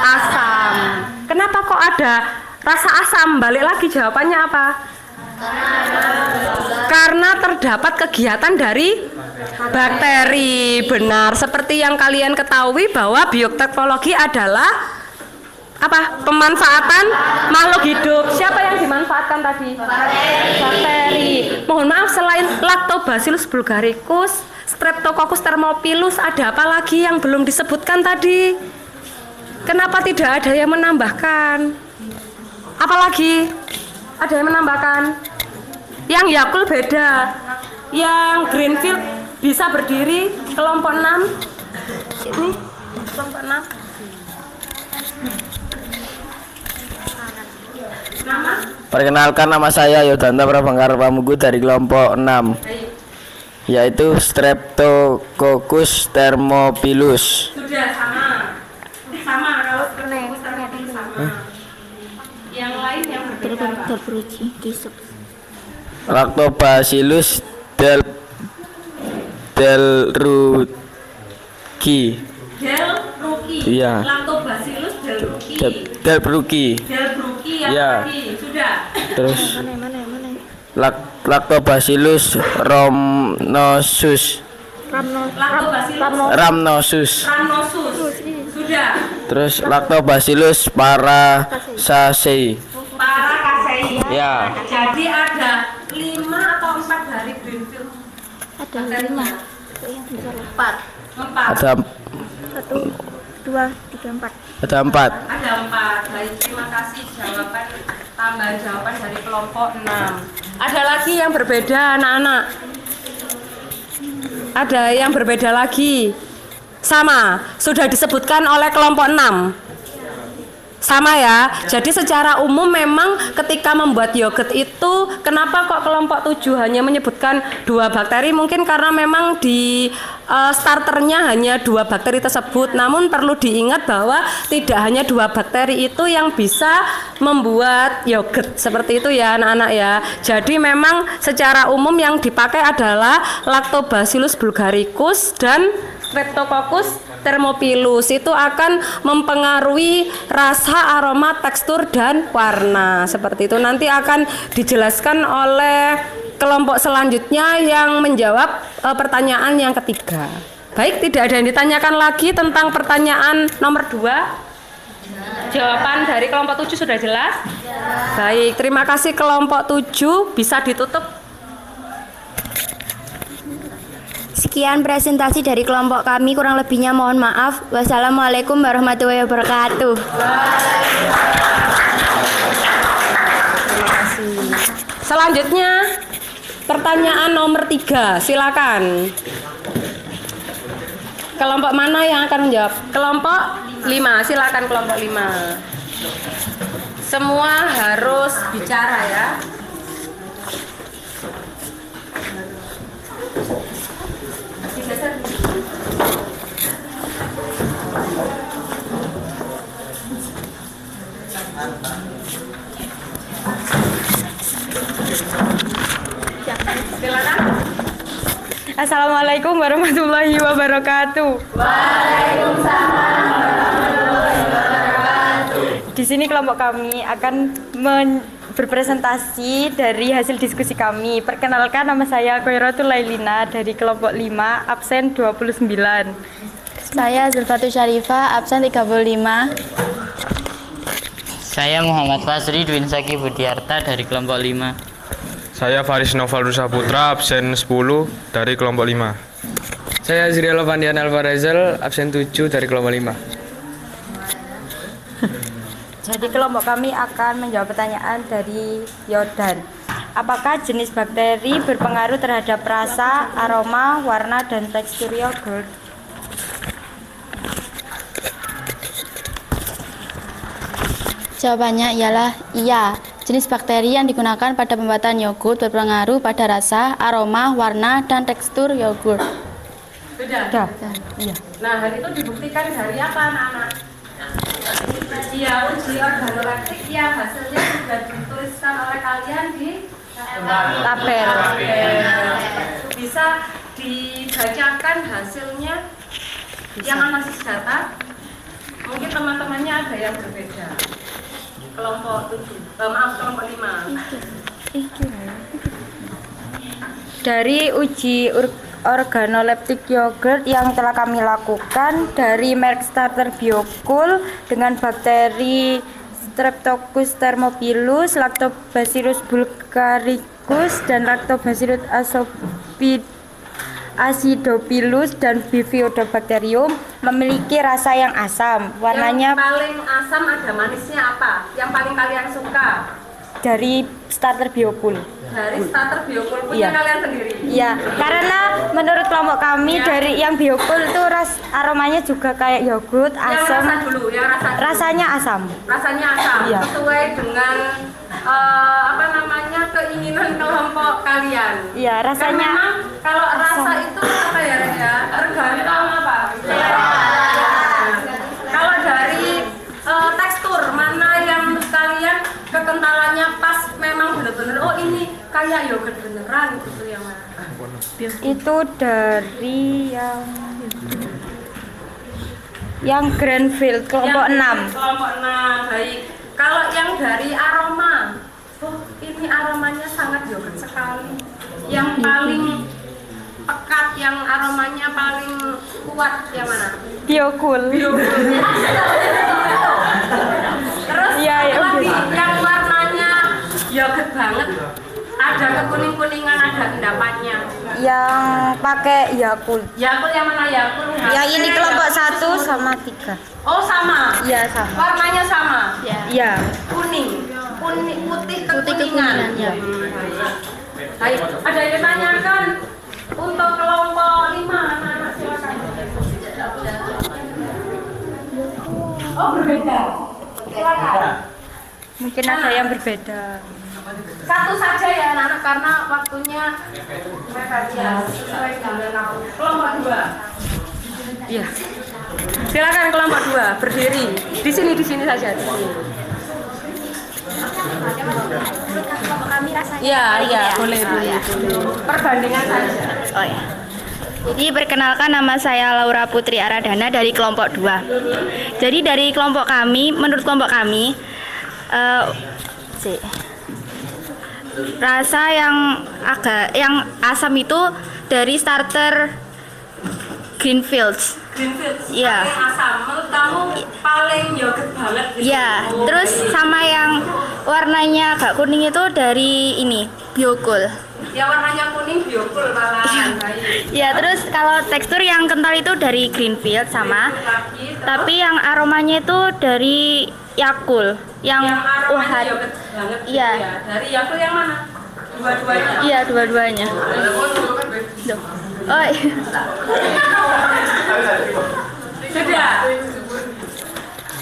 Asam. Kenapa kok ada rasa asam? Balik lagi jawabannya apa? Karena terdapat kegiatan dari bakteri. Benar, seperti yang kalian ketahui bahwa bioteknologi adalah apa? Pemanfaatan makhluk hidup. Siapa yang dimanfaatkan tadi? Bakteri. Mohon maaf, selain Lactobacillus bulgaricus, Streptococcus thermophilus, ada apa lagi yang belum disebutkan tadi? Kenapa tidak ada yang menambahkan? Apalagi? Ada yang menambahkan? Yang Yakult beda. Yang Greenfield bisa berdiri kelompok 6. Ini kelompok 6. Nama? Perkenalkan, nama saya Yodanta Prabangkar Pramugu dari kelompok 6, yaitu Streptococcus thermophilus. Sudah sama. Sama kalau Streptococcus thermophilus sama. Yang lain yang berbeda. Lactobacillus delruqui. Delruqui. Iya. Lactobacillus delruqui. Delruqui. Delruqui yang Ya. tadi. Sudah. Terus Lactobacillus rhamnosus. Lactobacillus rhamnosus. Sudah. Terus Lactobacillus paracasei. Paracasei. Ya. Jadi ada 5 atau 4 dari Greenfield. Ada 5. 4. Ada 1, 2, 3, 4. Ada 4. Ada 4. Baik, terima kasih jawaban, tambahan jawaban dari kelompok 6. Ada lagi yang berbeda anak-anak? Ada yang berbeda lagi? Sama, sudah disebutkan oleh kelompok 6. Sama ya. Jadi secara umum memang ketika membuat yogurt itu, kenapa kok kelompok 7 hanya menyebutkan 2 bakteri? Mungkin karena memang di starternya hanya 2 bakteri tersebut. Namun perlu diingat bahwa tidak hanya 2 bakteri itu yang bisa membuat yogurt. Seperti itu ya anak-anak ya. Jadi memang secara umum yang dipakai adalah Lactobacillus bulgaricus dan Streptococcus thermophilus. Itu akan mempengaruhi rasa, aroma, tekstur, dan warna. Seperti itu. Nanti akan dijelaskan oleh kelompok selanjutnya yang menjawab pertanyaan yang ketiga. Baik, tidak ada yang ditanyakan lagi tentang pertanyaan nomor 2. Jawaban dari kelompok 7 sudah jelas? Baik, terima kasih kelompok 7, bisa ditutup. Sekian presentasi dari kelompok kami, kurang lebihnya mohon maaf. Wassalamualaikum warahmatullahi wabarakatuh. Terima kasih. Selanjutnya pertanyaan nomor 3, silakan. Kelompok mana yang akan menjawab? Kelompok 5, silakan kelompok 5. Semua harus bicara ya. Silakan. Assalamualaikum warahmatullahi wabarakatuh. Waalaikumsalam. Di sini kelompok kami akan berpresentasi dari hasil diskusi kami. Perkenalkan, nama saya Khoiratul Lailina dari kelompok 5, absen 29. Saya Zulfatul Syarifah, absen 35. Saya Muhammad Fasri Dwinsaki Budiarta dari kelompok 5. Saya Faris Noval Nusa Putra, absen 10 dari kelompok 5. Saya Zriel Vandian Alvarezal, absen 7 dari kelompok 5. Jadi kelompok kami akan menjawab pertanyaan dari Yordan. Apakah jenis bakteri berpengaruh terhadap rasa, aroma, warna, dan tekstur yogurt? Jawabannya ialah iya. Jenis bakteri yang digunakan pada pembuatan yogurt berpengaruh pada rasa, aroma, warna, dan tekstur yogurt. Sudah? Iya. Nah, hal itu dibuktikan dari apa anak-anak? Iya, uji organoleptik yang hasilnya sudah dituliskan oleh kalian di tabel. Bisa dibacakan hasilnya yang analisis data. Mungkin teman-temannya ada yang berbeda. Kelompok 7, kelompok 5. Dari uji organoleptik yogurt yang telah kami lakukan dari merek starter Biocool dengan bakteri Streptococcus thermophilus, Lactobacillus bulgaricus, dan Lactobacillus acidophilus dan Bifidobacterium memiliki rasa yang asam. Warnanya yang paling asam ada manisnya apa? Yang paling kalian suka? Dari starter Biocool. Dari starter Biocool punya kalian sendiri? Iya, karena menurut kelompok kami dari yang Biocool itu aromanya juga kayak yogurt, Yang asam. rasa dulu, yang rasa dulu. Rasanya asam. Rasanya asam, Iya. sesuai dengan keinginan kelompok kalian. Iya, rasanya Kan memang kalau rasa itu apa ya, Ren, ya? Tergantung apa? Kalau dari tekstur mana yang menurut kalian kekentalannya pas, memang benar-benar oh ini kayak yogurt beneran gitu, yang mana? itu dari yang Greenfield kelompok 6. Kelompok 6, baik. Kalau yang dari aroma, oh ini aromanya sangat yogurt sekali. Yang paling pekat, yang aromanya paling kuat yang mana? Biocool. Terus lagi yang warnanya yogurt banget, ada kekuning-kuningan, ada endapannya. Yang pakai Yakult. Yakult yang mana Yakult? Yang ini kelompok 1 sama 3. Oh sama? Iya sama. Warnanya sama? Iya. Kuning, putih kekuningan. Ya. Baik, ada yang ditanyakan untuk kelompok 5, anak-anak silakan. Oh berbeda. Silakan. Mungkin ada yang berbeda. Satu saja ya anak-anak karena waktunya sesuai dengan aku. Kelompok 2. Iya. Silakan kelompok 2 berdiri. Di sini saja. Di sini. Kami rasanya Iya, boleh. Perbandingan saja. Oh ya. Jadi perkenalkan, nama saya Laura Putri Aradana dari kelompok 2. Jadi dari kelompok kami, menurut kelompok kami, rasa yang asam itu dari starter Greenfields. Iya. Asam. Menurut kamu paling yogurt banget gitu. Iya. Terus sama yang warnanya agak kuning itu dari ini Biokul. Ya warnanya kuning Biokul malah. Ya, terus kalau tekstur yang kental itu dari Greenfield sama, tapi yang aromanya itu dari Yakul. Yang aromanya yogurt banget. Iya. Dari Yakul yang mana? Dua-duanya. Iya, dua-duanya. Duh. Oh, iya. Sudah.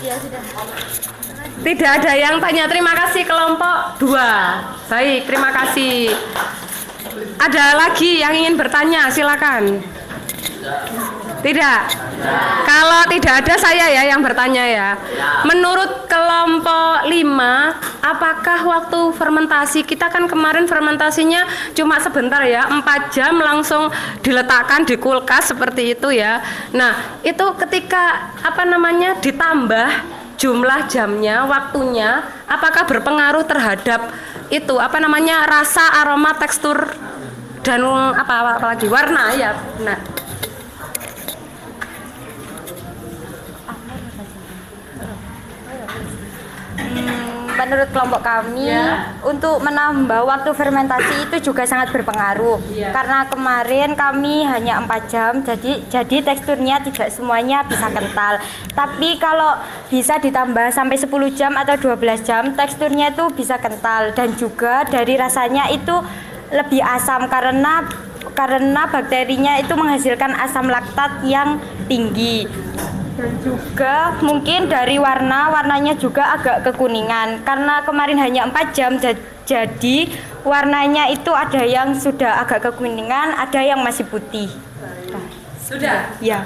Iya, sudah. Tidak ada yang tanya. Terima kasih kelompok 2. Baik, terima kasih. Ada lagi yang ingin bertanya, silakan. Tidak? Kalau tidak ada, saya ya yang bertanya ya. Menurut kelompok 5, apakah waktu fermentasi, kita kan kemarin fermentasinya cuma sebentar ya, 4 jam langsung diletakkan di kulkas seperti itu ya. Nah, itu ketika ditambah jumlah jamnya, waktunya, apakah berpengaruh terhadap itu rasa, aroma, tekstur dan apa lagi warna ya? Nah, menurut kelompok kami untuk menambah waktu fermentasi itu juga sangat berpengaruh karena kemarin kami hanya 4 jam jadi teksturnya tidak semuanya bisa kental, tapi kalau bisa ditambah sampai 10 jam atau 12 jam teksturnya itu bisa kental dan juga dari rasanya itu lebih asam karena bakterinya itu menghasilkan asam laktat yang tinggi. Dan juga mungkin dari warnanya juga agak kekuningan karena kemarin hanya 4 jam jadi warnanya itu ada yang sudah agak kekuningan, ada yang masih putih. Sudah? Ya.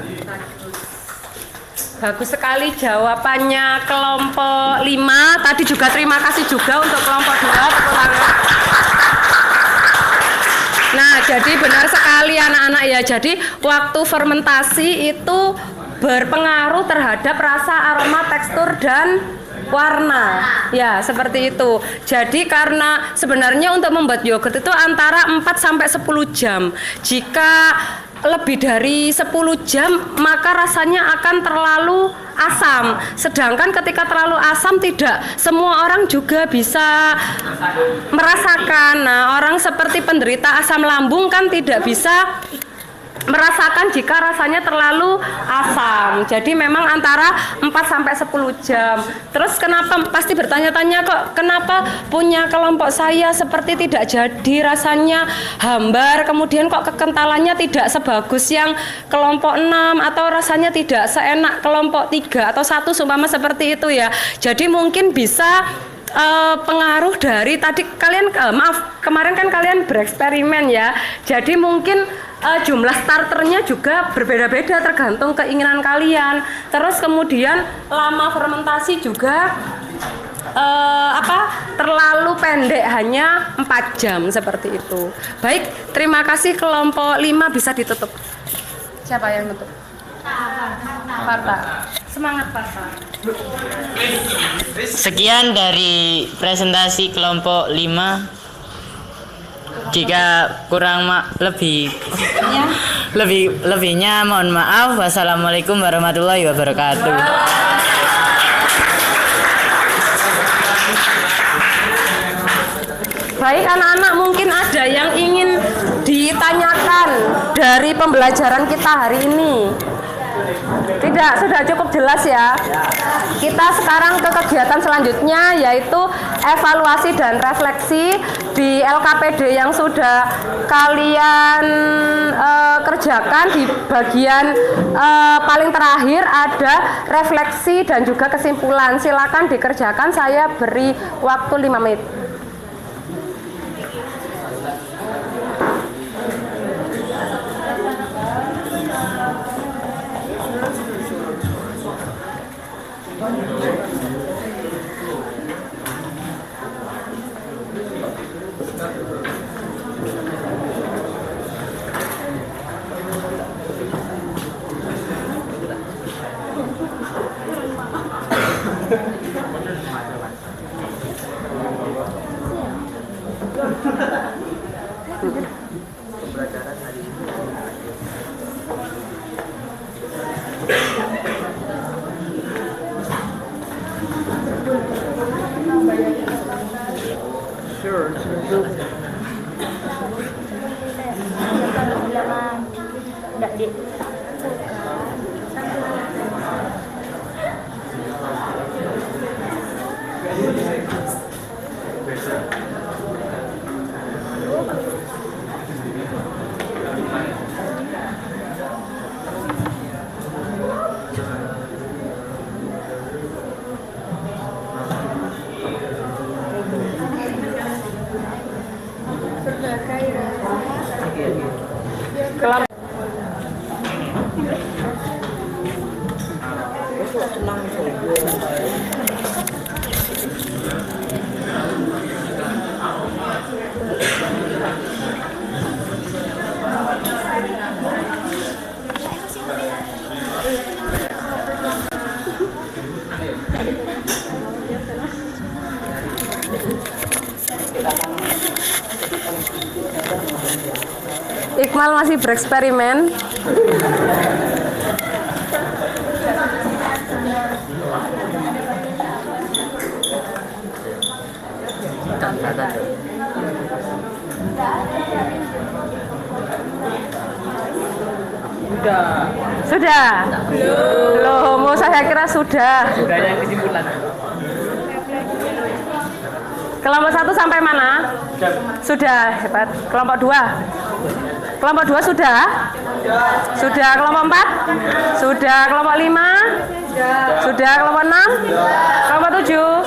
Bagus sekali jawabannya kelompok 5. Tadi juga terima kasih juga untuk kelompok 2. Tepuk tangan. Nah, jadi benar sekali anak-anak ya. Jadi waktu fermentasi itu berpengaruh terhadap rasa, aroma, tekstur, dan warna. Ya, seperti itu. Jadi karena sebenarnya untuk membuat yogurt itu antara 4 sampai 10 jam. Jika lebih dari 10 jam maka rasanya akan terlalu asam. Sedangkan ketika terlalu asam tidak semua orang juga bisa merasakan. Nah, orang seperti penderita asam lambung kan tidak bisa merasakan jika rasanya terlalu asam. Jadi memang antara 4 sampai 10 jam. Terus kenapa pasti bertanya-tanya kok kenapa punya kelompok saya seperti tidak jadi, rasanya hambar, kemudian kok kekentalannya tidak sebagus yang kelompok 6 atau rasanya tidak seenak kelompok 3 atau 1 seumpama seperti itu ya. Jadi mungkin bisa pengaruh dari tadi kalian kemarin kan kalian bereksperimen ya. Jadi mungkin jumlah starternya juga berbeda-beda tergantung keinginan kalian. Terus kemudian lama fermentasi juga terlalu pendek, hanya 4 jam seperti itu. Baik, terima kasih kelompok 5 bisa ditutup. Siapa yang tutup? Farta. Semangat Farta. Sekian dari presentasi kelompok 5. Jika kurang lebihnya mohon maaf. Wassalamualaikum warahmatullahi wabarakatuh. Baik anak-anak, mungkin ada yang ingin ditanyakan dari pembelajaran kita hari ini. Tidak, sudah cukup jelas ya. Kita sekarang ke kegiatan selanjutnya yaitu evaluasi dan refleksi di LKPD yang sudah kalian kerjakan. Di bagian paling terakhir ada refleksi dan juga kesimpulan. Silakan dikerjakan, saya beri waktu 5 menit. Iqmal masih bereksperimen. Sudah? Belum. Saya kira sudah. Sudah yang kesimpulan. Kelompok 1 sampai mana? Sudah, hebat. Kelompok 2? Kelompok 2 sudah? Sudah. Kelompok 4? Sudah. Kelompok 5? Sudah. Kelompok 6? Kelompok 7?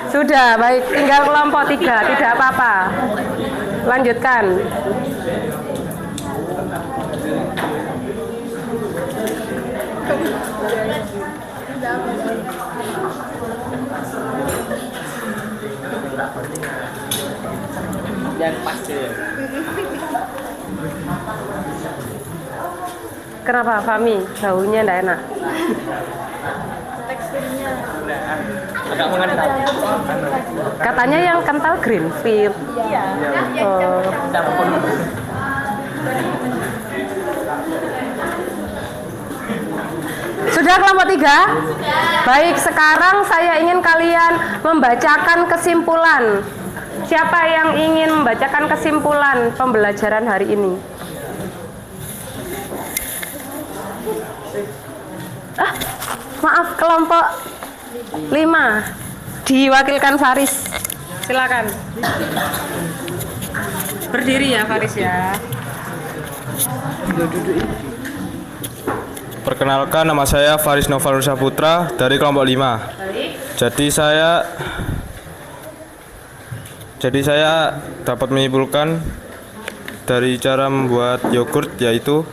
Sudah, baik. Tinggal kelompok 3, tidak apa-apa. Lanjutkan. Yang pasti. Kenapa Fami? Baunya enggak enak? Teksturnya Agak mengental. Katanya yang kental Greenfield. Iya. Oh. Sudah kelompok 3? Baik, sekarang saya ingin kalian membacakan kesimpulan. Siapa yang ingin membacakan kesimpulan pembelajaran hari ini? Maaf, kelompok 5 diwakilkan Faris. Silakan. Berdiri ya Faris ya. Perkenalkan, nama saya Faris Noval Saputra dari kelompok 5. Jadi saya dapat menyimpulkan dari cara membuat yogurt, yaitu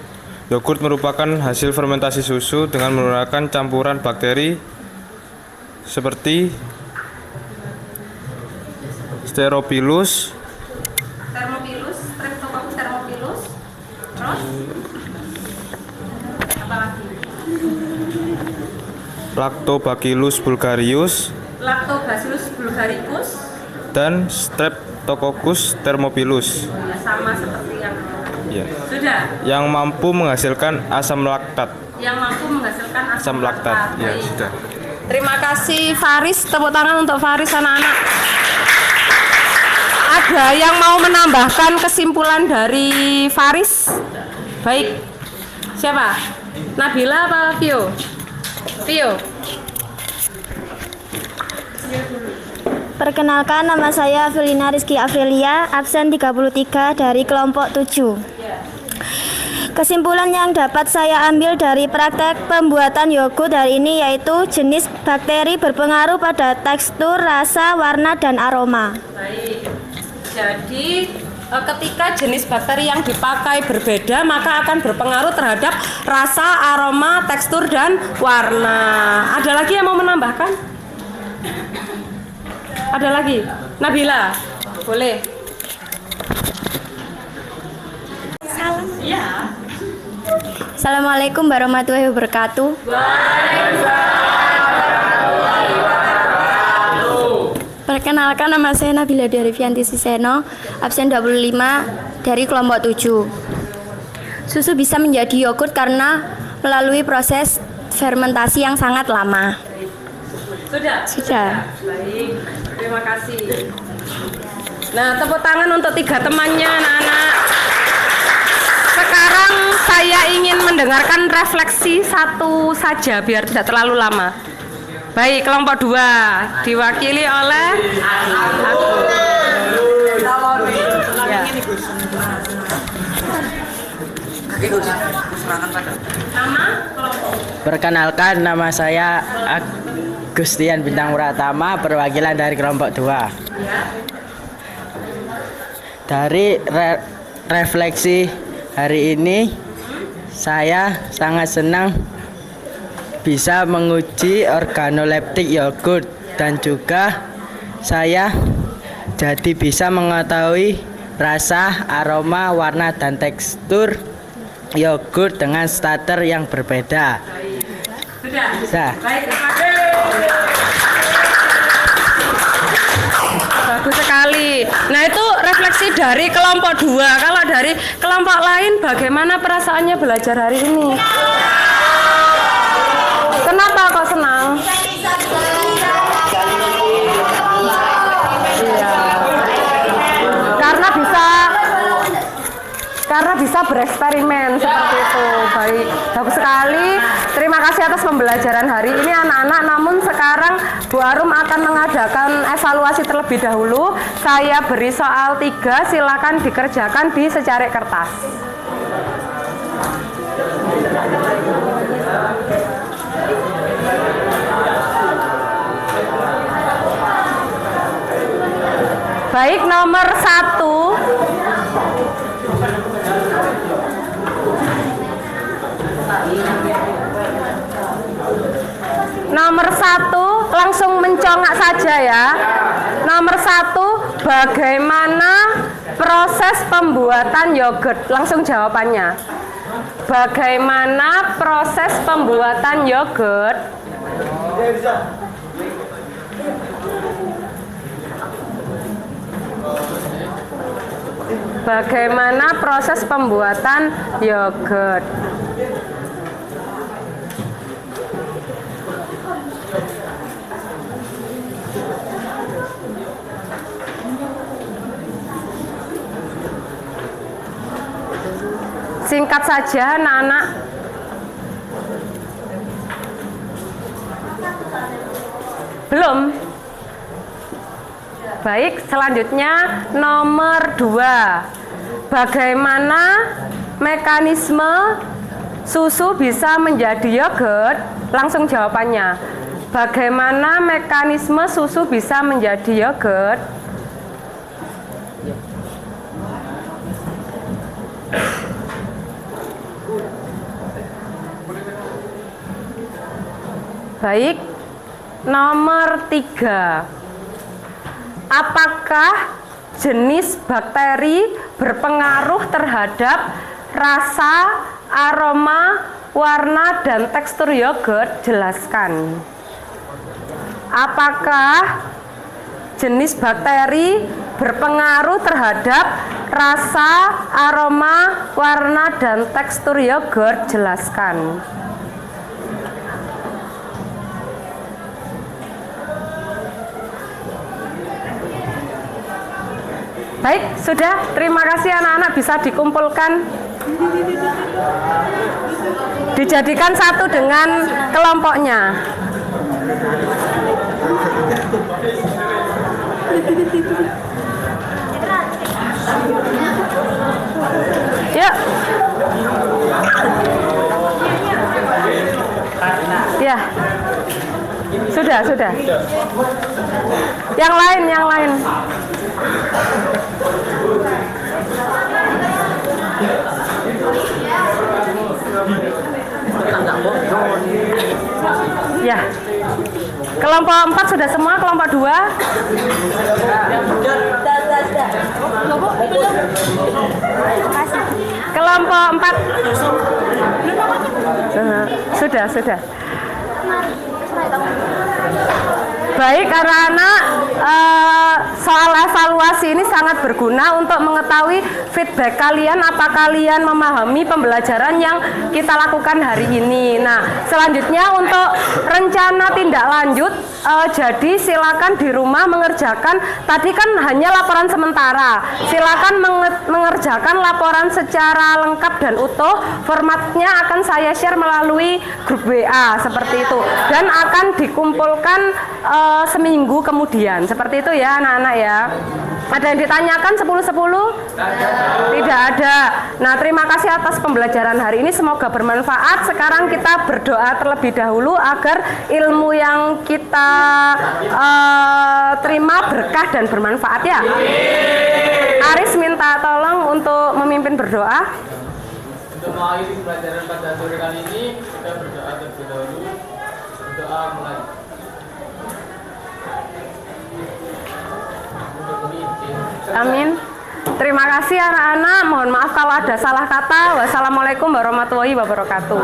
yogurt merupakan hasil fermentasi susu dengan menggunakan campuran bakteri seperti Staphylococcus, Streptococcus thermophilus. Terus apa lagi? Lactobacillus bulgarius, Lactobacillus bulgaricus. dan Streptococcus thermophilus. Ya, sama seperti yang Ya. sudah. Yang mampu menghasilkan asam laktat. Yang mampu menghasilkan Asam laktat. Ya, Baik. sudah. Terima kasih Faris, tepuk tangan untuk Faris anak-anak. Ada yang mau menambahkan kesimpulan dari Faris? Baik. Siapa? Nabila apa Vio? Vio. Perkenalkan, nama saya Avelina Rizky Avelia, absen 33 dari kelompok 7. Kesimpulan yang dapat saya ambil dari praktek pembuatan yogurt hari ini yaitu jenis bakteri berpengaruh pada tekstur, rasa, warna, dan aroma. Baik. Jadi ketika jenis bakteri yang dipakai berbeda, maka akan berpengaruh terhadap rasa, aroma, tekstur, dan warna. Ada lagi yang mau menambahkan? Ada lagi? Nabila, boleh. Salam. Iya. Assalamualaikum warahmatullahi wabarakatuh. Perkenalkan, nama saya Nabila Darivianti Siseno, absen 25 dari kelompok 7. Susu bisa menjadi yogurt karena melalui proses fermentasi yang sangat lama. Sudah? Baik, terima kasih. Nah, tepuk tangan untuk 3 temannya anak-anak. Sekarang saya ingin mendengarkan refleksi satu saja biar tidak terlalu lama. Baik, kelompok 2 diwakili oleh aku. Ya. Perkenalkan, nama saya Agustian Bintang Pratama, perwakilan dari kelompok 2. Dari refleksi hari ini, saya sangat senang bisa menguji organoleptik yogurt dan juga saya jadi bisa mengetahui rasa, aroma, warna, dan tekstur yogurt dengan starter yang berbeda. Sudah. Baik, bagus sekali. Nah, itu refleksi dari kelompok 2. Kalau dari kelompok lain, bagaimana perasaannya belajar hari ini? Kenapa kok senang? Iya. Karena bisa bereksperimen seperti itu. Baik, bagus sekali. Terima kasih atas pembelajaran hari ini anak-anak. Namun sekarang Bu Arum akan mengadakan evaluasi terlebih dahulu. Saya beri soal 3, silakan dikerjakan di secari kertas. Baik, nomor 1. Nomor 1 langsung mencongak saja ya. Nomor 1, bagaimana proses pembuatan yogurt? Langsung jawabannya. Bagaimana proses pembuatan yogurt? Bagaimana proses pembuatan yogurt? Singkat saja anak-anak. Belum? Baik, selanjutnya nomor 2. Bagaimana mekanisme susu bisa menjadi yogurt? Langsung jawabannya. Bagaimana mekanisme susu bisa menjadi yogurt? Baik, nomor 3. Apakah jenis bakteri berpengaruh terhadap rasa, aroma, warna, dan tekstur yogurt? Jelaskan. Apakah jenis bakteri berpengaruh terhadap rasa, aroma, warna, dan tekstur yogurt? Jelaskan. Baik, sudah. Terima kasih anak-anak, bisa dikumpulkan. Dijadikan satu dengan kelompoknya. Yuk. Ya. Sudah. Yang lain. Ya. Kelompok 4 sudah semua, kelompok 2. Kelompok 4. Sudah. Baik, anak-anak, soal evaluasi ini sangat berguna untuk mengetahui feedback kalian, apa kalian memahami pembelajaran yang kita lakukan hari ini. Nah, selanjutnya untuk rencana tindak lanjut, jadi silakan di rumah mengerjakan, tadi kan hanya laporan sementara, silakan mengerjakan laporan secara lengkap dan utuh. Formatnya akan saya share melalui grup WA seperti itu, dan akan dikumpulkan seminggu kemudian, seperti itu ya anak-anak ya. Ada yang ditanyakan 10-10? Tidak ada. Nah, terima kasih atas pembelajaran hari ini, semoga bermanfaat. Sekarang kita berdoa terlebih dahulu agar ilmu yang kita terima berkah dan bermanfaat ya. Aris minta tolong untuk memimpin berdoa. Untuk mengakhiri pelajaran pada sore kali ini, kita berdoa terlebih dahulu. Berdoa mulai. Amin. Terima kasih anak-anak. Mohon maaf kalau ada salah kata. Wassalamualaikum warahmatullahi wabarakatuh.